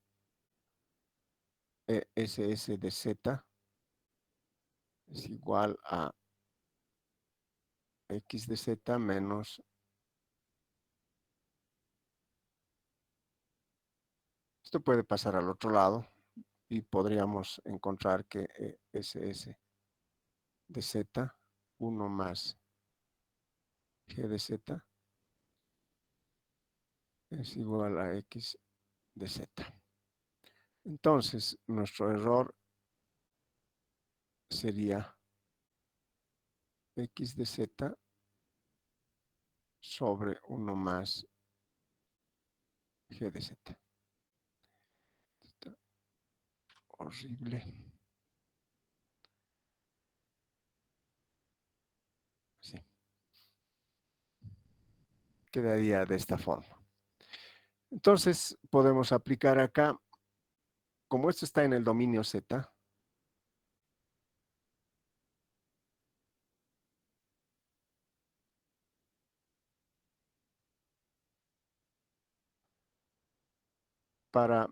SS de z es igual a x de z menos, esto puede pasar al otro lado y podríamos encontrar que ss de z, 1 más g de z es igual a x de z. Entonces, nuestro error sería x de z sobre 1 más g de z. Está horrible. Sí. Quedaría de esta forma. Entonces, podemos aplicar acá, como esto está en el dominio z, para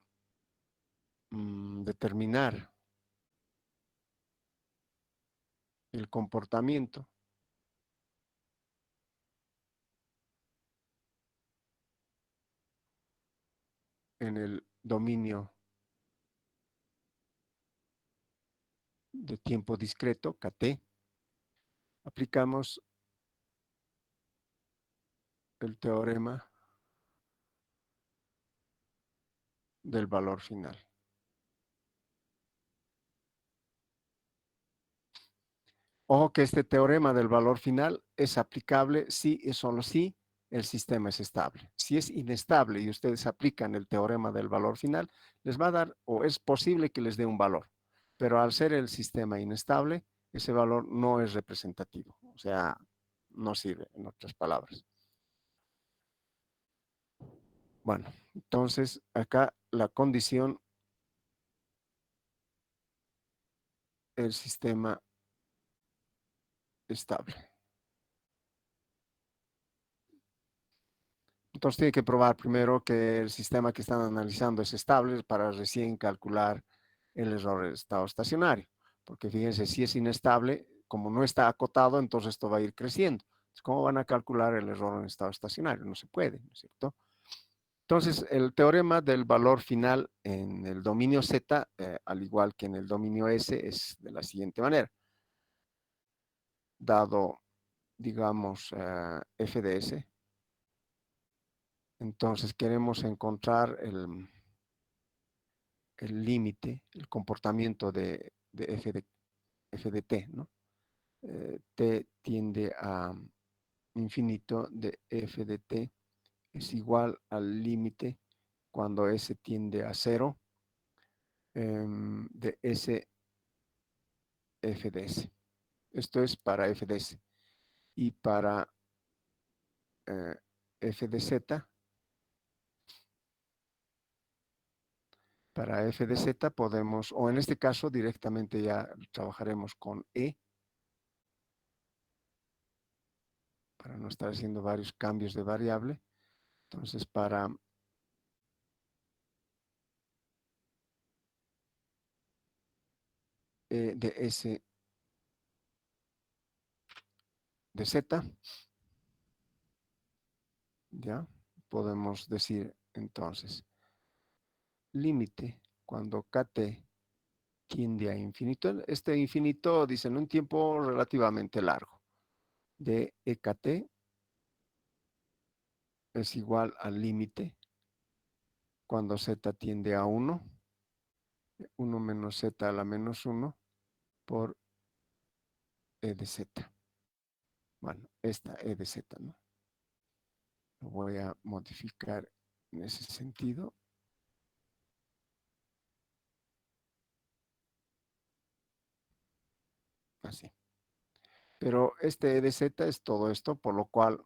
determinar el comportamiento en el dominio de tiempo discreto, kt, aplicamos el teorema del valor final. Ojo que este teorema del valor final es aplicable si y solo si el sistema es estable. Si es inestable y ustedes aplican el teorema del valor final, les va a dar, o es posible que les dé un valor. Pero al ser el sistema inestable, ese valor no es representativo. O sea, no sirve, en otras palabras. Bueno, entonces acá la condición, el sistema estable. Entonces tiene que probar primero que el sistema que están analizando es estable para recién calcular el error del estado estacionario. Porque fíjense, si es inestable, como no está acotado, entonces esto va a ir creciendo. ¿Cómo van a calcular el error en estado estacionario? No se puede, ¿no es cierto? Entonces, el teorema del valor final en el dominio Z, al igual que en el dominio S, es de la siguiente manera. Dado, digamos, f de S, entonces queremos encontrar el límite, el comportamiento de f de t, ¿no? T tiende a infinito de f de t es igual al límite cuando s tiende a 0 de s f de s. Esto es para f de s. Y para f de z, para f de z podemos, o en este caso directamente ya trabajaremos con e, para no estar haciendo varios cambios de variable. Entonces, para e de s de z, ya podemos decir entonces, límite cuando kt tiende a infinito. Este infinito dice en un tiempo relativamente largo, de ekt es igual al límite cuando z tiende a 1, 1 menos z a la menos 1 por e de z. Bueno, esta e de z, ¿no? Lo voy a modificar en ese sentido. Así. Pero este e de z es todo esto, por lo cual,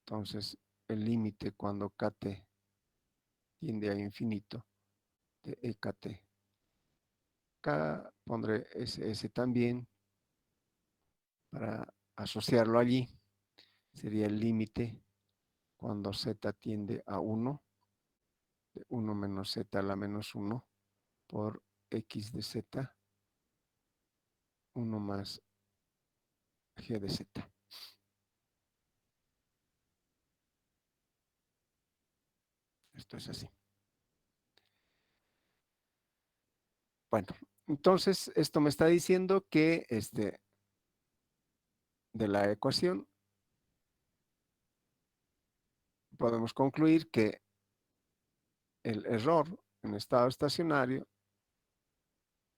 entonces, el límite cuando kt tiende a infinito de ekt. Acá pondré ss también para asociarlo allí. Sería el límite cuando z tiende a 1, de 1 menos z a la menos 1 por x de z, 1 más g de z. Esto es así. Bueno, entonces esto me está diciendo que de la ecuación podemos concluir que el error en estado estacionario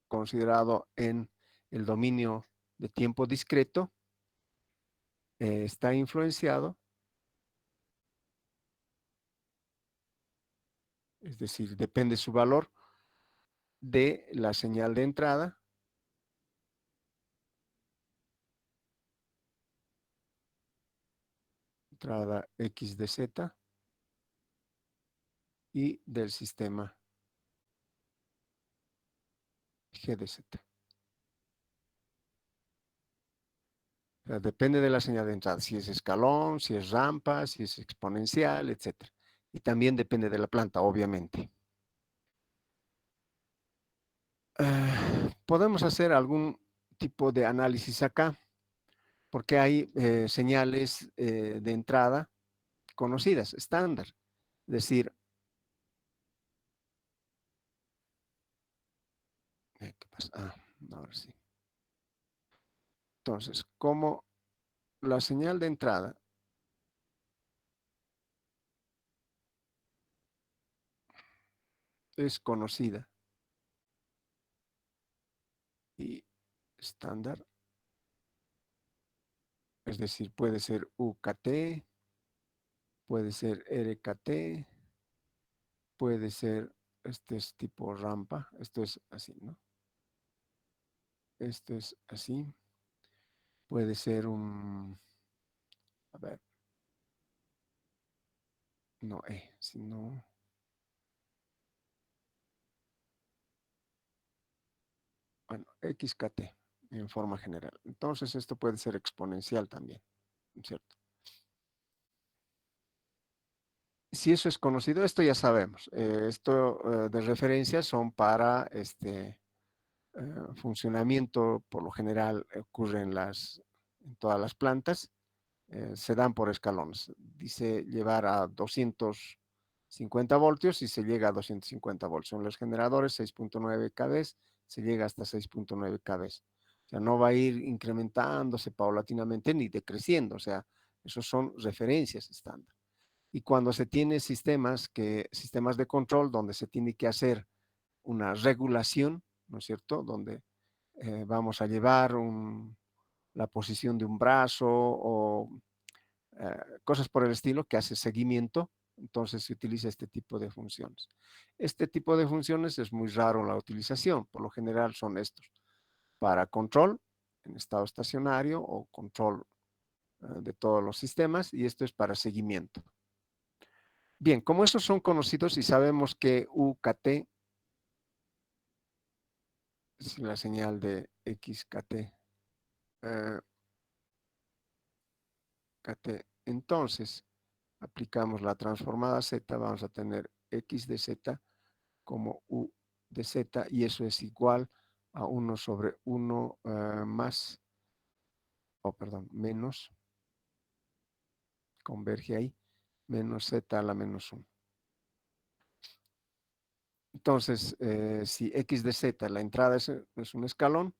considerado en el dominio de tiempo discreto está influenciado, es decir, depende su valor de la señal de entrada X de Z y del sistema G de Z. O sea, depende de la señal de entrada, si es escalón, si es rampa, si es exponencial, etc. Y también depende de la planta, obviamente. Podemos hacer algún tipo de análisis acá, porque hay señales de entrada conocidas, estándar. Es decir, ¿qué pasa? Ahora sí. Entonces, como la señal de entrada es conocida y estándar, es decir, puede ser UKT, puede ser RKT, puede ser, este es tipo rampa, esto es así, ¿no? Esto es así, puede ser un, a ver, no sino, bueno, XKT en forma general. Entonces esto puede ser exponencial también, ¿cierto? Si eso es conocido, esto ya sabemos. Esto de referencia son para funcionamiento, por lo general ocurre en todas las plantas, se dan por escalones. Dice llevar a 250 voltios y se llega a 250 voltios. En los generadores 6.9 kV, se llega hasta 6.9 kV. O sea, no va a ir incrementándose paulatinamente ni decreciendo. O sea, esos son referencias estándar. Y cuando se tiene sistemas de control donde se tiene que hacer una regulación, ¿no es cierto? Donde vamos a llevar la posición de un brazo o cosas por el estilo que hace seguimiento, entonces se utiliza este tipo de funciones. Este tipo de funciones es muy raro la utilización, por lo general son estos, para control en estado estacionario o control de todos los sistemas, y esto es para seguimiento. Bien, como estos son conocidos y sabemos que UKT es la señal de XKT, KT, entonces aplicamos la transformada Z, vamos a tener X de Z como U de Z, y eso es igual a 1 sobre 1 más, perdón, menos, converge ahí, menos Z a la menos 1. Entonces, si X de Z, la entrada es un escalón,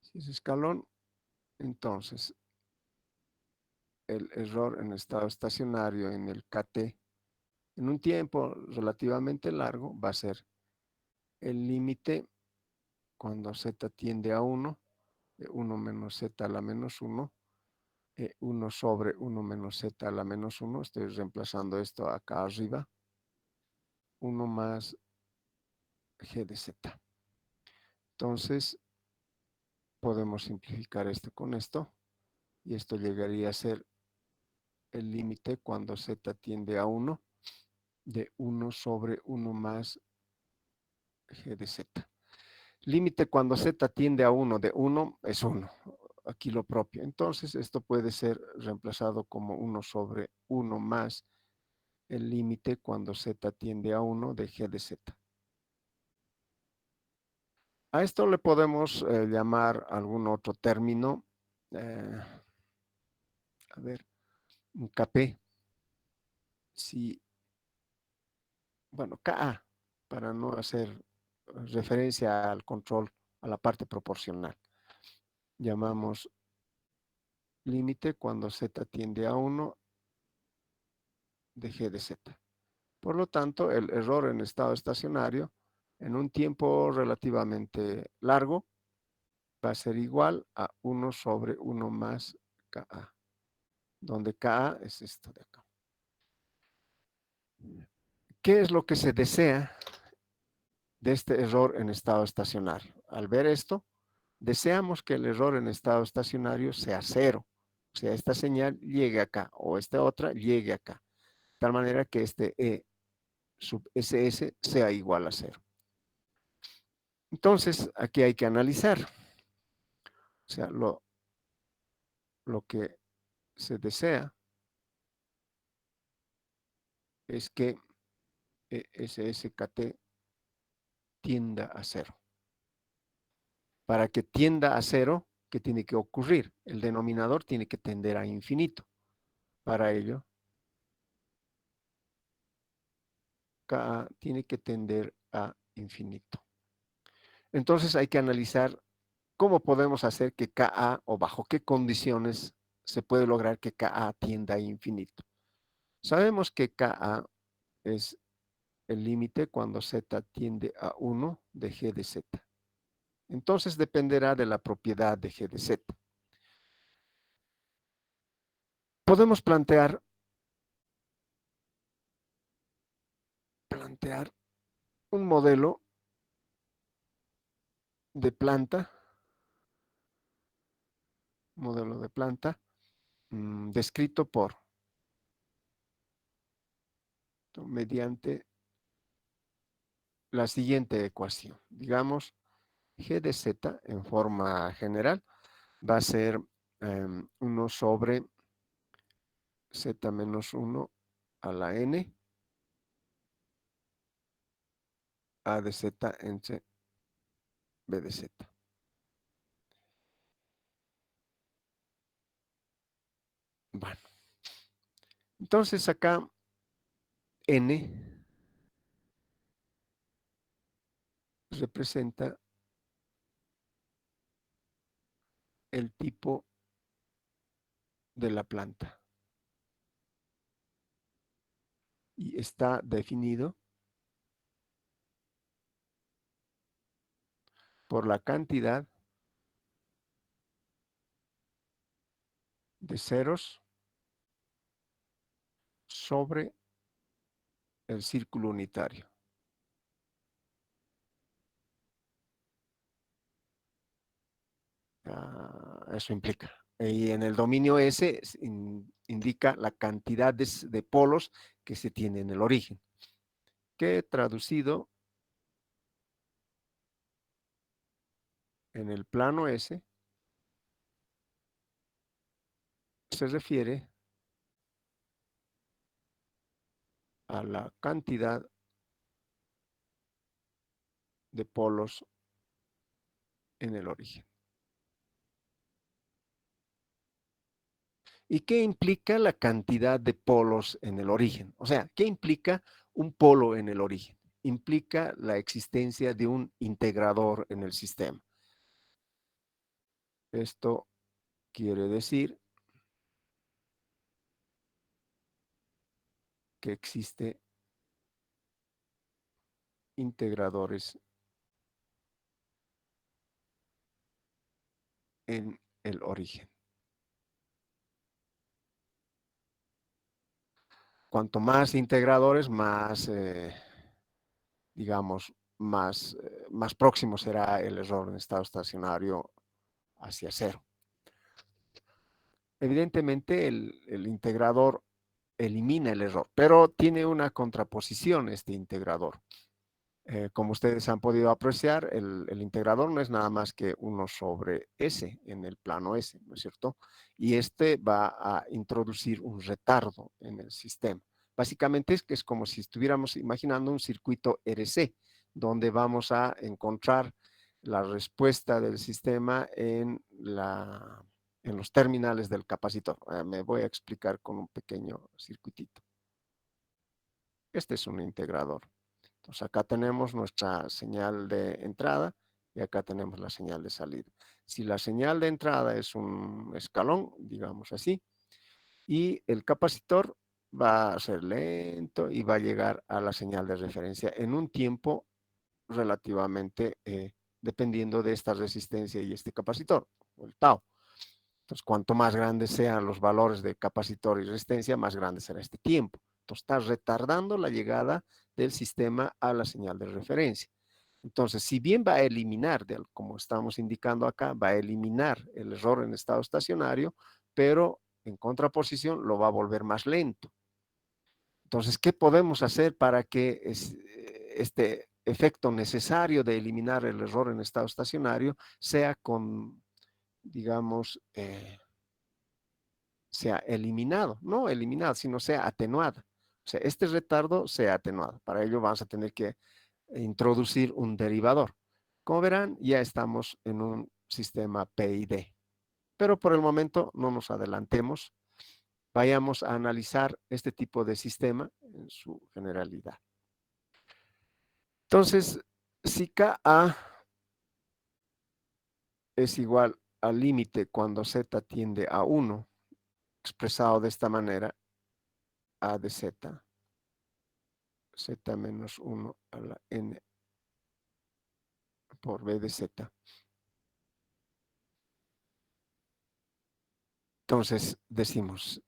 si es escalón, entonces el error en estado estacionario en el KT en un tiempo relativamente largo va a ser el límite cuando Z tiende a 1, 1 menos Z a la menos 1, 1 sobre 1 menos Z a la menos 1, estoy reemplazando esto acá arriba, 1 más G de Z. Entonces, podemos simplificar esto con esto, y esto llegaría a ser el límite cuando Z tiende a 1, de 1 sobre 1 más G de Z. Límite cuando Z tiende a 1 de 1 es 1, aquí lo propio. Entonces, esto puede ser reemplazado como 1 sobre 1 más el límite cuando Z tiende a 1 de G de Z. A esto le podemos llamar algún otro término. A ver, un KP. Si, bueno, KA, para no hacer referencia al control, a la parte proporcional. Llamamos límite cuando z tiende a 1 de g de z. Por lo tanto, el error en estado estacionario en un tiempo relativamente largo va a ser igual a 1 sobre 1 más Ka, donde Ka es esto de acá. ¿Qué es lo que se desea de este error en estado estacionario? Al ver esto, deseamos que el error en estado estacionario sea cero. O sea, esta señal llegue acá o esta otra llegue acá. De tal manera que este E sub SS sea igual a cero. Entonces, aquí hay que analizar. O sea, lo que se desea es que SSKT tienda a cero. Para que tienda a cero, ¿qué tiene que ocurrir? El denominador tiene que tender a infinito. Para ello, Ka tiene que tender a infinito. Entonces hay que analizar cómo podemos hacer que Ka o bajo qué condiciones se puede lograr que Ka tienda a infinito. Sabemos que Ka es el límite cuando z tiende a 1 de g de z. Entonces dependerá de la propiedad de g de z. Podemos plantear un modelo de planta, descrito mediante la siguiente ecuación. Digamos, g de z en forma general va a ser 1 sobre z menos 1 a la n, a de z en c, b de z. Bueno, entonces acá n representa el tipo de la planta y está definido por la cantidad de ceros sobre el círculo unitario. Eso implica. Y en el dominio S indica la cantidad de polos que se tiene en el origen, que traducido en el plano S se refiere a la cantidad de polos en el origen. ¿Y qué implica la cantidad de polos en el origen? O sea, ¿qué implica un polo en el origen? Implica la existencia de un integrador en el sistema. Esto quiere decir que existe integradores en el origen. Cuanto más integradores, más, digamos, más próximo será el error en estado estacionario hacia cero. Evidentemente, el integrador elimina el error, pero tiene una contraposición este integrador. Como ustedes han podido apreciar, el integrador no es nada más que 1 sobre S en el plano S, ¿no es cierto? Y este va a introducir un retardo en el sistema. Básicamente es que es como si estuviéramos imaginando un circuito RC, donde vamos a encontrar la respuesta del sistema en los terminales del capacitor. Me voy a explicar con un pequeño circuitito. Este es un integrador. Entonces acá tenemos nuestra señal de entrada y acá tenemos la señal de salida. Si la señal de entrada es un escalón, digamos así, y el capacitor va a ser lento y va a llegar a la señal de referencia en un tiempo relativamente dependiendo de esta resistencia y este capacitor, el tau. Entonces, cuanto más grandes sean los valores de capacitor y resistencia, más grande será este tiempo. Entonces, está retardando la llegada del sistema a la señal de referencia. Entonces, si bien va a eliminar, como estamos indicando acá, va a eliminar el error en estado estacionario, pero en contraposición lo va a volver más lento. Entonces, ¿qué podemos hacer para que este efecto necesario de eliminar el error en estado estacionario sea digamos, sea eliminado? No eliminado, sino sea atenuado. O sea, este retardo sea atenuado. Para ello vamos a tener que introducir un derivador. Como verán, ya estamos en un sistema PID. Pero por el momento no nos adelantemos. Vayamos a analizar este tipo de sistema en su generalidad. Entonces, si Ka es igual al límite cuando Z tiende a 1, expresado de esta manera, A de Z, Z menos 1 a la N por B de Z. Entonces, decimos,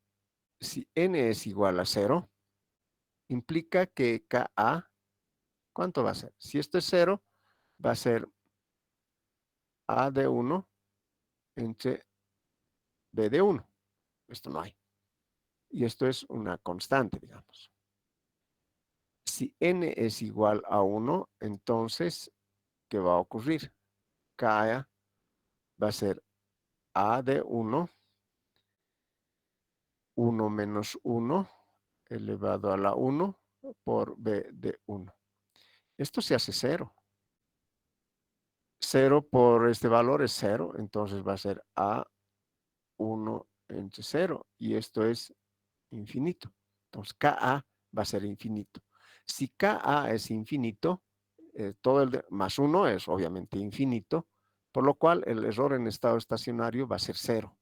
si N es igual a 0, implica que Ka, ¿cuánto va a ser? Si esto es 0, va a ser A de 1 entre B de 1. Esto no hay. Y esto es una constante, digamos. Si N es igual a 1, entonces, ¿qué va a ocurrir? K va a ser A de 1, 1 menos 1 elevado a la 1 por B de 1. Esto se hace 0. 0 por este valor es 0, entonces va a ser A1 entre 0, y esto es infinito. Entonces, Ka va a ser infinito. Si Ka es infinito, todo más 1 es obviamente infinito, por lo cual el error en estado estacionario va a ser 0.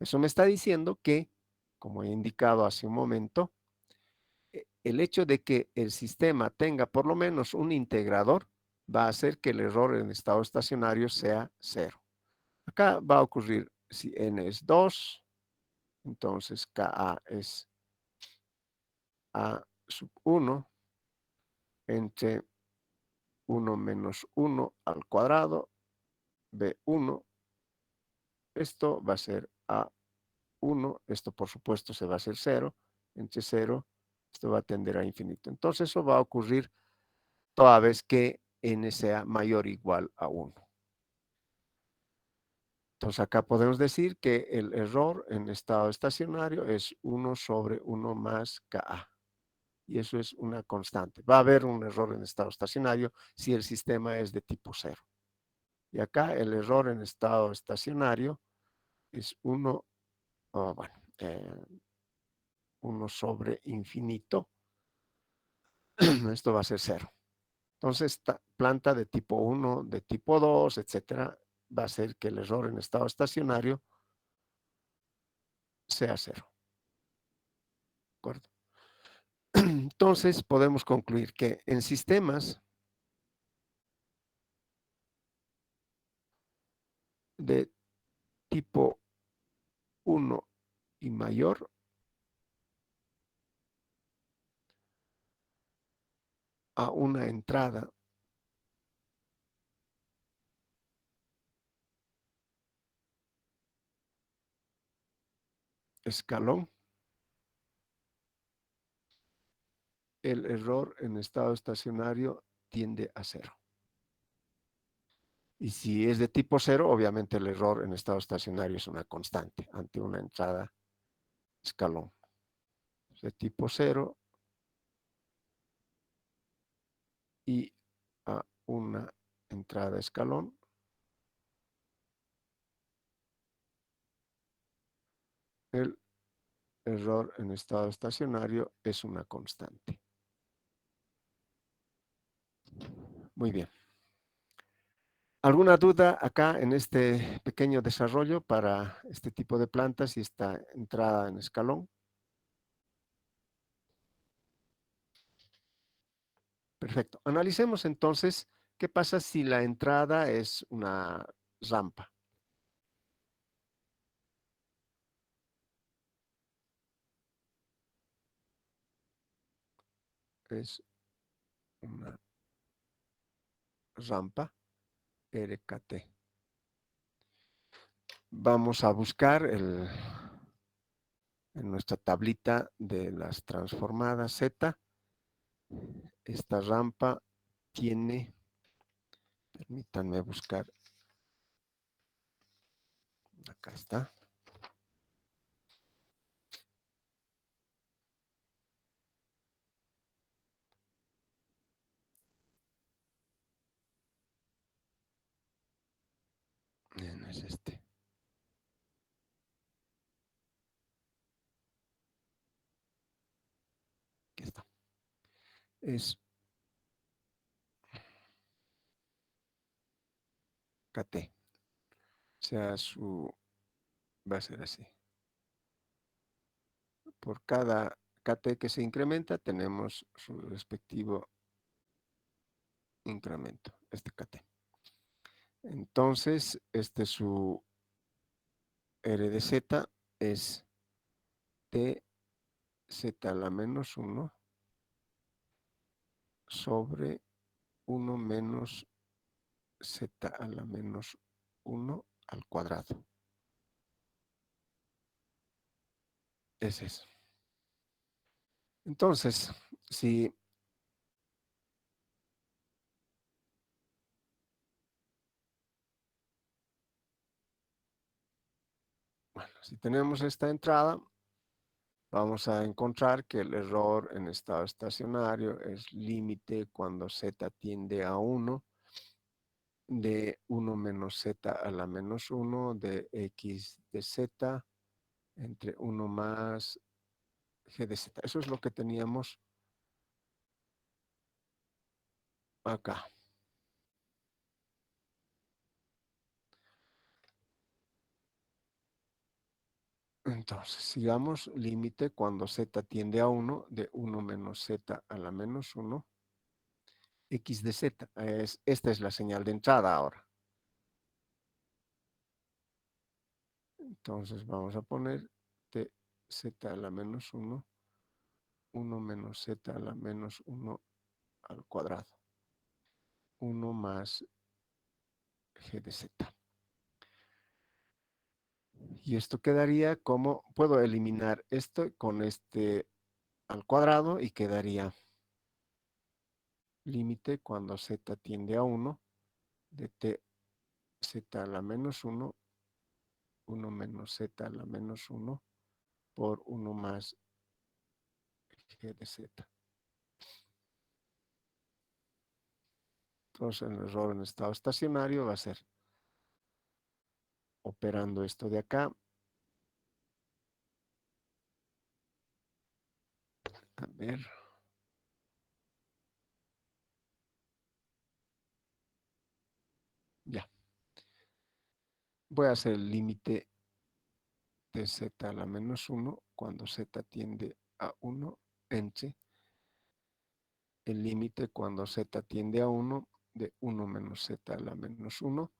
Eso me está diciendo que, como he indicado hace un momento, el hecho de que el sistema tenga por lo menos un integrador va a hacer que el error en estado estacionario sea 0. Acá va a ocurrir si n es 2, entonces Ka es A sub 1 entre 1 menos 1 al cuadrado, B1. Esto va a ser A1, esto por supuesto se va a hacer 0, entre 0, esto va a tender a infinito. Entonces eso va a ocurrir toda vez que n sea mayor o igual a 1. Entonces acá podemos decir que el error en estado estacionario es 1 sobre 1 más Ka. Y eso es una constante. Va a haber un error en estado estacionario si el sistema es de tipo 0. Y acá el error en estado estacionario es 1, bueno, 1 sobre infinito. Esto va a ser 0. Entonces, esta planta de tipo 1, de tipo 2, etcétera, va a ser que el error en estado estacionario sea 0. ¿De acuerdo? Entonces, podemos concluir que en sistemas de tipo 1 y mayor, a una entrada escalón, el error en estado estacionario tiende a 0. Y si es de tipo 0, obviamente el error en estado estacionario es una constante ante una entrada escalón. De tipo 0 y a una entrada escalón. El error en estado estacionario es una constante. Muy bien. ¿Alguna duda acá en este pequeño desarrollo para este tipo de plantas y esta entrada en escalón? Perfecto. Analicemos entonces qué pasa si la entrada es una rampa. Es una rampa RKT. Vamos a buscar en nuestra tablita de las transformadas Z. Esta rampa tiene, permítanme buscar, acá está. No es este. Aquí está. Es KT. O sea, va a ser así. Por cada KT que se incrementa, tenemos su respectivo incremento, este KT. Entonces, este su R de Z es T Z a la menos 1 sobre 1 menos Z a la menos 1 al cuadrado. Ese es. Entonces, si tenemos esta entrada, vamos a encontrar que el error en estado estacionario es límite cuando Z tiende a 1 de 1 menos Z a la menos 1 de X de Z entre 1 más G de Z. Eso es lo que teníamos acá. Entonces, sigamos límite cuando Z tiende a 1 de 1 menos Z a la menos 1 X de Z. Esta es la señal de entrada ahora. Entonces vamos a poner Z a la menos 1, 1 menos Z a la menos 1 al cuadrado. 1 más G de Z. Y esto quedaría como, puedo eliminar esto con este al cuadrado y quedaría límite cuando Z tiende a 1 de Z a la menos 1, 1 menos Z a la menos 1 por 1 más G de Z. Entonces el error en estado estacionario va a ser operando esto de acá. A ver. Ya. Voy a hacer el límite de Z a la menos 1 cuando Z tiende a 1 entre el límite cuando Z tiende a 1 de 1 menos Z a la menos 1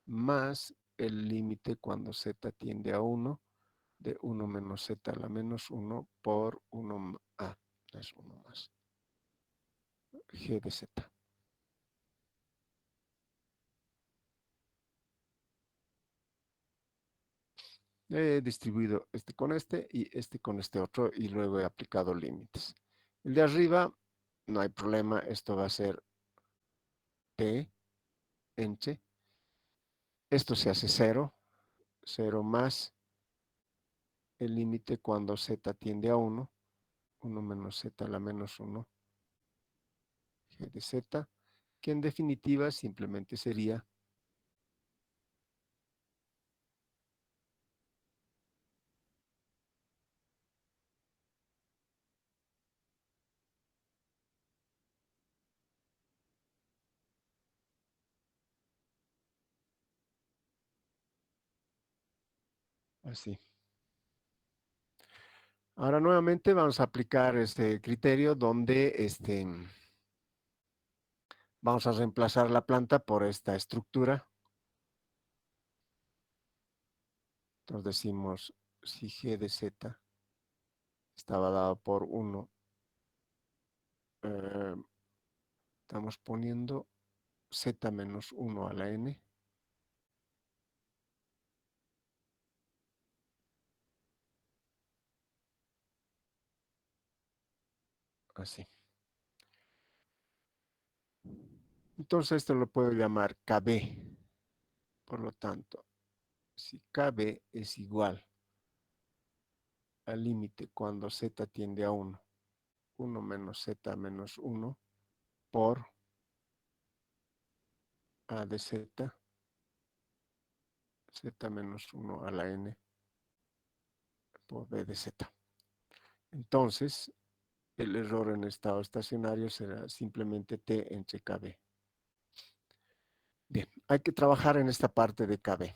más el límite cuando Z tiende a 1 de 1 menos Z a la menos 1 por 1, es 1 más G de Z. He distribuido este con este y este con este otro y luego he aplicado límites. El de arriba, no hay problema, esto va a ser T entre, esto se hace 0, 0 más el límite cuando Z tiende a 1, 1 menos Z a la menos 1, G de Z, que en definitiva simplemente sería así. Ahora nuevamente vamos a aplicar este criterio donde vamos a reemplazar la planta por esta estructura. Entonces decimos si g de z estaba dado por 1, estamos poniendo z menos 1 a la n, así. Entonces esto lo puedo llamar KB. Por lo tanto, si KB es igual al límite cuando z tiende a 1, 1 menos z menos 1 por a de z, z menos 1 a la n por b de z. Entonces, el error en estado estacionario será simplemente t entre KB. Bien, hay que trabajar en esta parte de KB.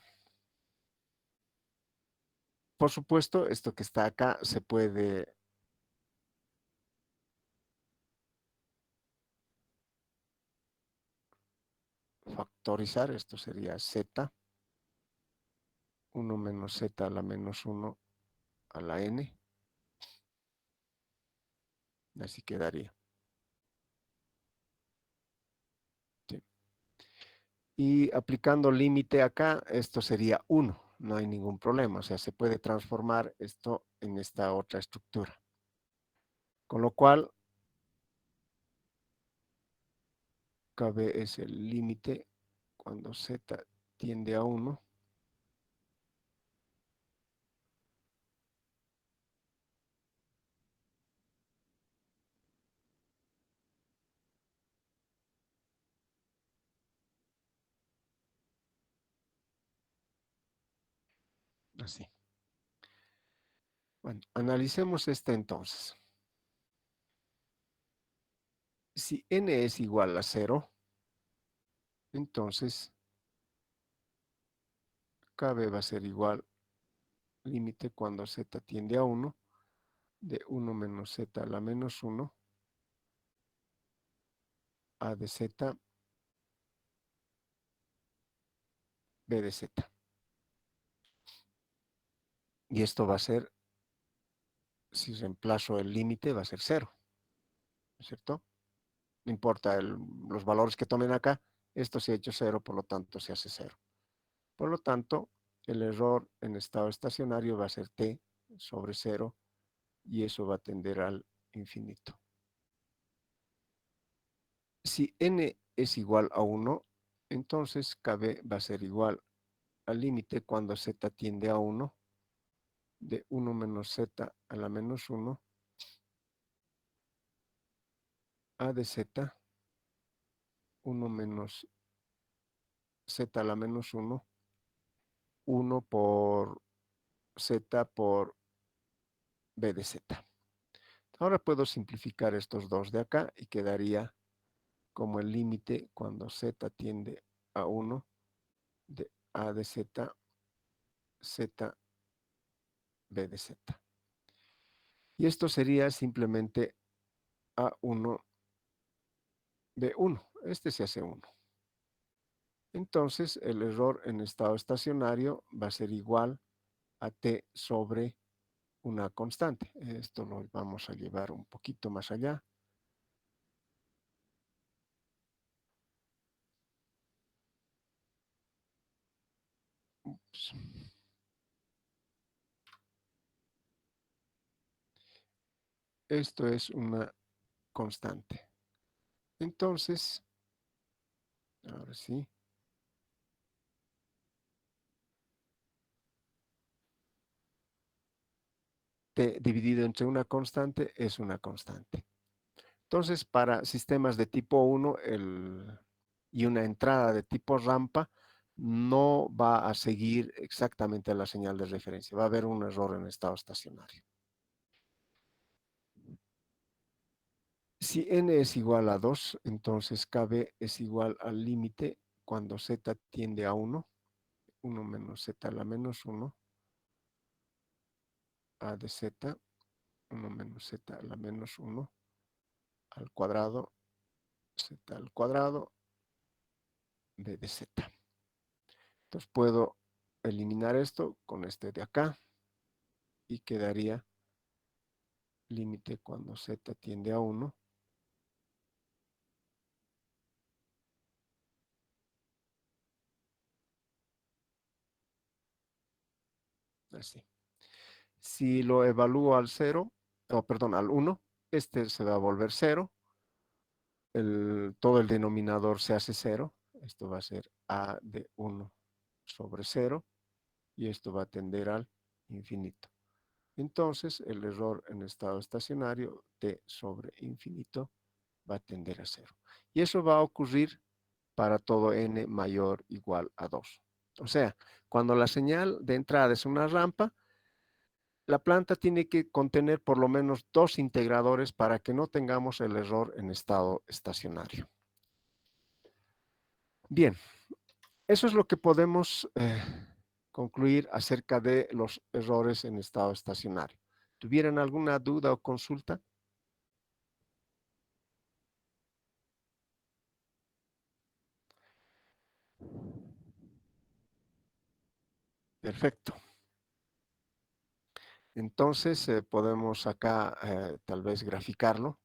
Por supuesto, esto que está acá se puede factorizar. Esto sería z, 1 menos z a la menos 1 a la n. Así quedaría. Sí. Y aplicando límite acá, esto sería 1. No hay ningún problema. O sea, se puede transformar esto en esta otra estructura. Con lo cual, KB es el límite cuando z tiende a 1. Así. Bueno, analicemos este entonces. Si n es igual a 0, entonces KB va a ser igual límite cuando z tiende a 1 de 1 menos z a la menos 1 a de z b de z. Y esto va a ser, si reemplazo el límite, va a ser 0, ¿no es cierto? No importa los valores que tomen acá, esto se ha hecho 0, por lo tanto se hace 0. Por lo tanto, el error en estado estacionario va a ser t sobre 0 y eso va a tender al infinito. Si n es igual a 1, entonces KB va a ser igual al límite cuando z tiende a 1 de 1 menos z a la menos 1 a de z 1 menos z a la menos 1, 1 por z por b de z. Ahora puedo simplificar estos dos de acá y quedaría como el límite cuando z tiende a 1 de a de z, z, b de z. Y esto sería simplemente a1 de 1. Este se hace 1. Entonces, el error en estado estacionario va a ser igual a t sobre una constante. Esto lo vamos a llevar un poquito más allá. Ups. Esto es una constante. Entonces, ahora sí. T dividido entre una constante es una constante. Entonces, para sistemas de tipo 1, y una entrada de tipo rampa, no va a seguir exactamente la señal de referencia. Va a haber un error en estado estacionario. Si n es igual a 2, entonces kb es igual al límite cuando z tiende a 1, 1 menos z a la menos 1, a de z, 1 menos z a la menos 1, al cuadrado, z al cuadrado, b de z. Entonces puedo eliminar esto con este de acá y quedaría límite cuando z tiende a 1. Así. Si lo evalúo al 0, o perdón, al 1, este se va a volver 0. Todo el denominador se hace 0. Esto va a ser a de 1 sobre 0 y esto va a tender al infinito. Entonces, el error en estado estacionario t sobre infinito va a tender a 0. Y eso va a ocurrir para todo n mayor o igual a 2. O sea, cuando la señal de entrada es una rampa, la planta tiene que contener por lo menos 2 integradores para que no tengamos el error en estado estacionario. Bien, eso es lo que podemos concluir acerca de los errores en estado estacionario. ¿Tuvieran alguna duda o consulta? Perfecto. Entonces podemos acá tal vez graficarlo.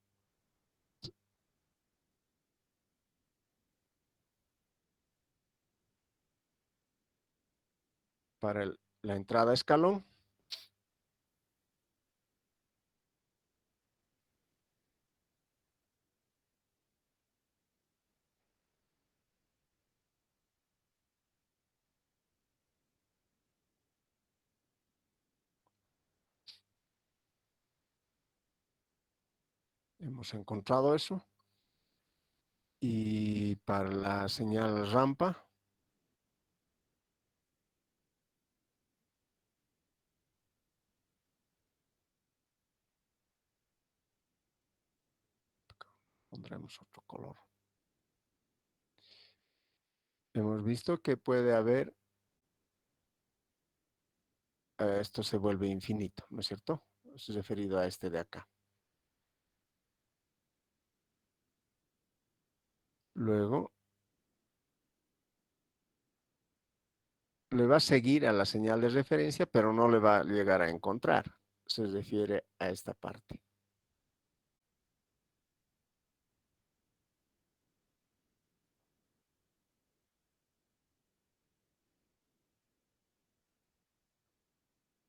Para la entrada escalón. Hemos encontrado eso. Y para la señal rampa, pondremos otro color. Hemos visto que puede haber, esto se vuelve infinito, ¿no es cierto? Es referido a este de acá. Luego, le va a seguir a la señal de referencia, pero no le va a llegar a encontrar. Se refiere a esta parte.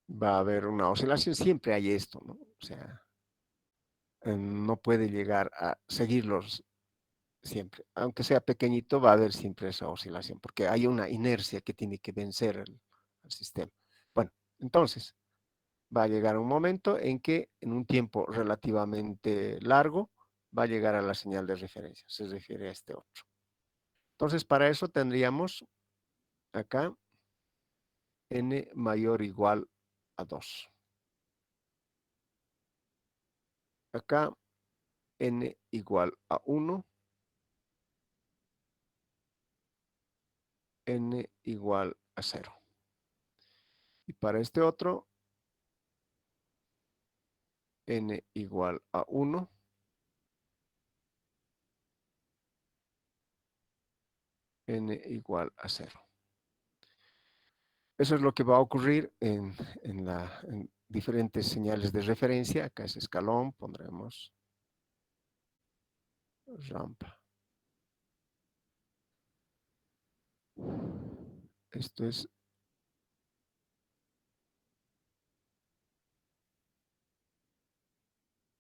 Va a haber una oscilación, siempre hay esto, ¿no? O sea, no puede llegar a seguirlos siempre. Aunque sea pequeñito, va a haber siempre esa oscilación, porque hay una inercia que tiene que vencer el sistema. Bueno, entonces, va a llegar un momento en que en un tiempo relativamente largo va a llegar a la señal de referencia. Se refiere a este otro. Entonces, para eso tendríamos acá n mayor o igual a 2. Acá n igual a 1, n igual a 0. Y para este otro, n igual a 1, n igual a 0. Eso es lo que va a ocurrir en diferentes señales de referencia. Acá es escalón, pondremos rampa. Esto es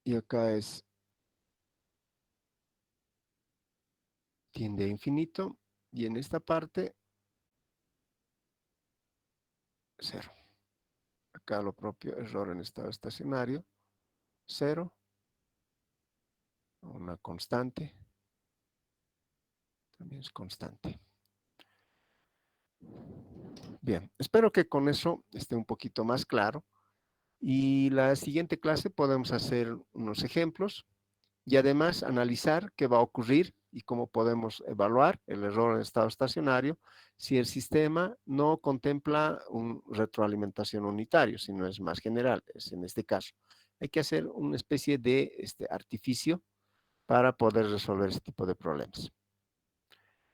y acá es tiende a infinito y en esta parte 0. Acá lo propio, error en estado estacionario, 0, una constante, También es constante. Bien, espero que con eso esté un poquito más claro. Y la siguiente clase podemos hacer unos ejemplos y además analizar qué va a ocurrir y cómo podemos evaluar el error en estado estacionario si el sistema no contempla un retroalimentación unitario, sino es más general, es en este caso. Hay que hacer una especie de artificio para poder resolver este tipo de problemas.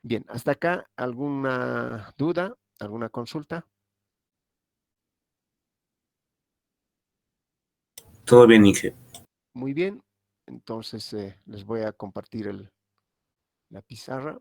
Bien, hasta acá, ¿alguna duda? ¿Alguna consulta? Todo bien, Inge. Muy bien, entonces les voy a compartir la pizarra.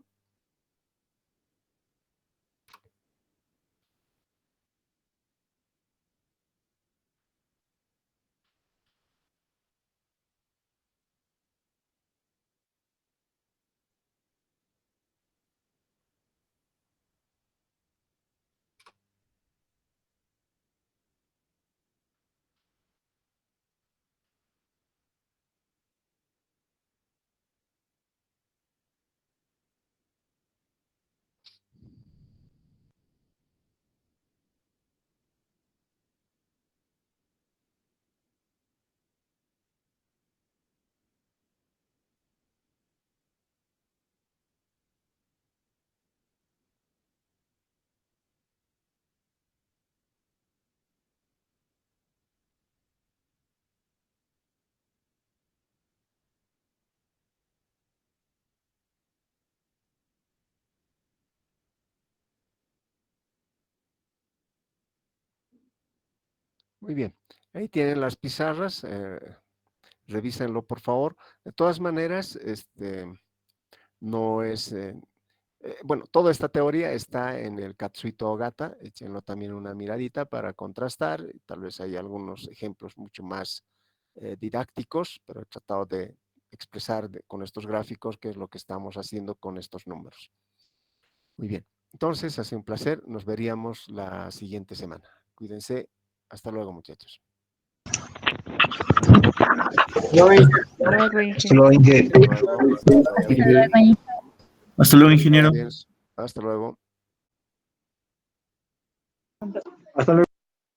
Muy bien, ahí tienen las pizarras, revísenlo por favor. De todas maneras, no es, bueno, toda esta teoría está en el Katsuhito Ogata, échenlo también una miradita para contrastar, tal vez hay algunos ejemplos mucho más didácticos, pero he tratado de expresar con estos gráficos qué es lo que estamos haciendo con estos números. Muy bien, entonces, ha sido un placer, nos veríamos la siguiente semana. Cuídense, hasta luego muchachos. Hasta luego, Inge. Hasta luego. Hasta luego, ingeniero. Hasta luego. Hasta luego.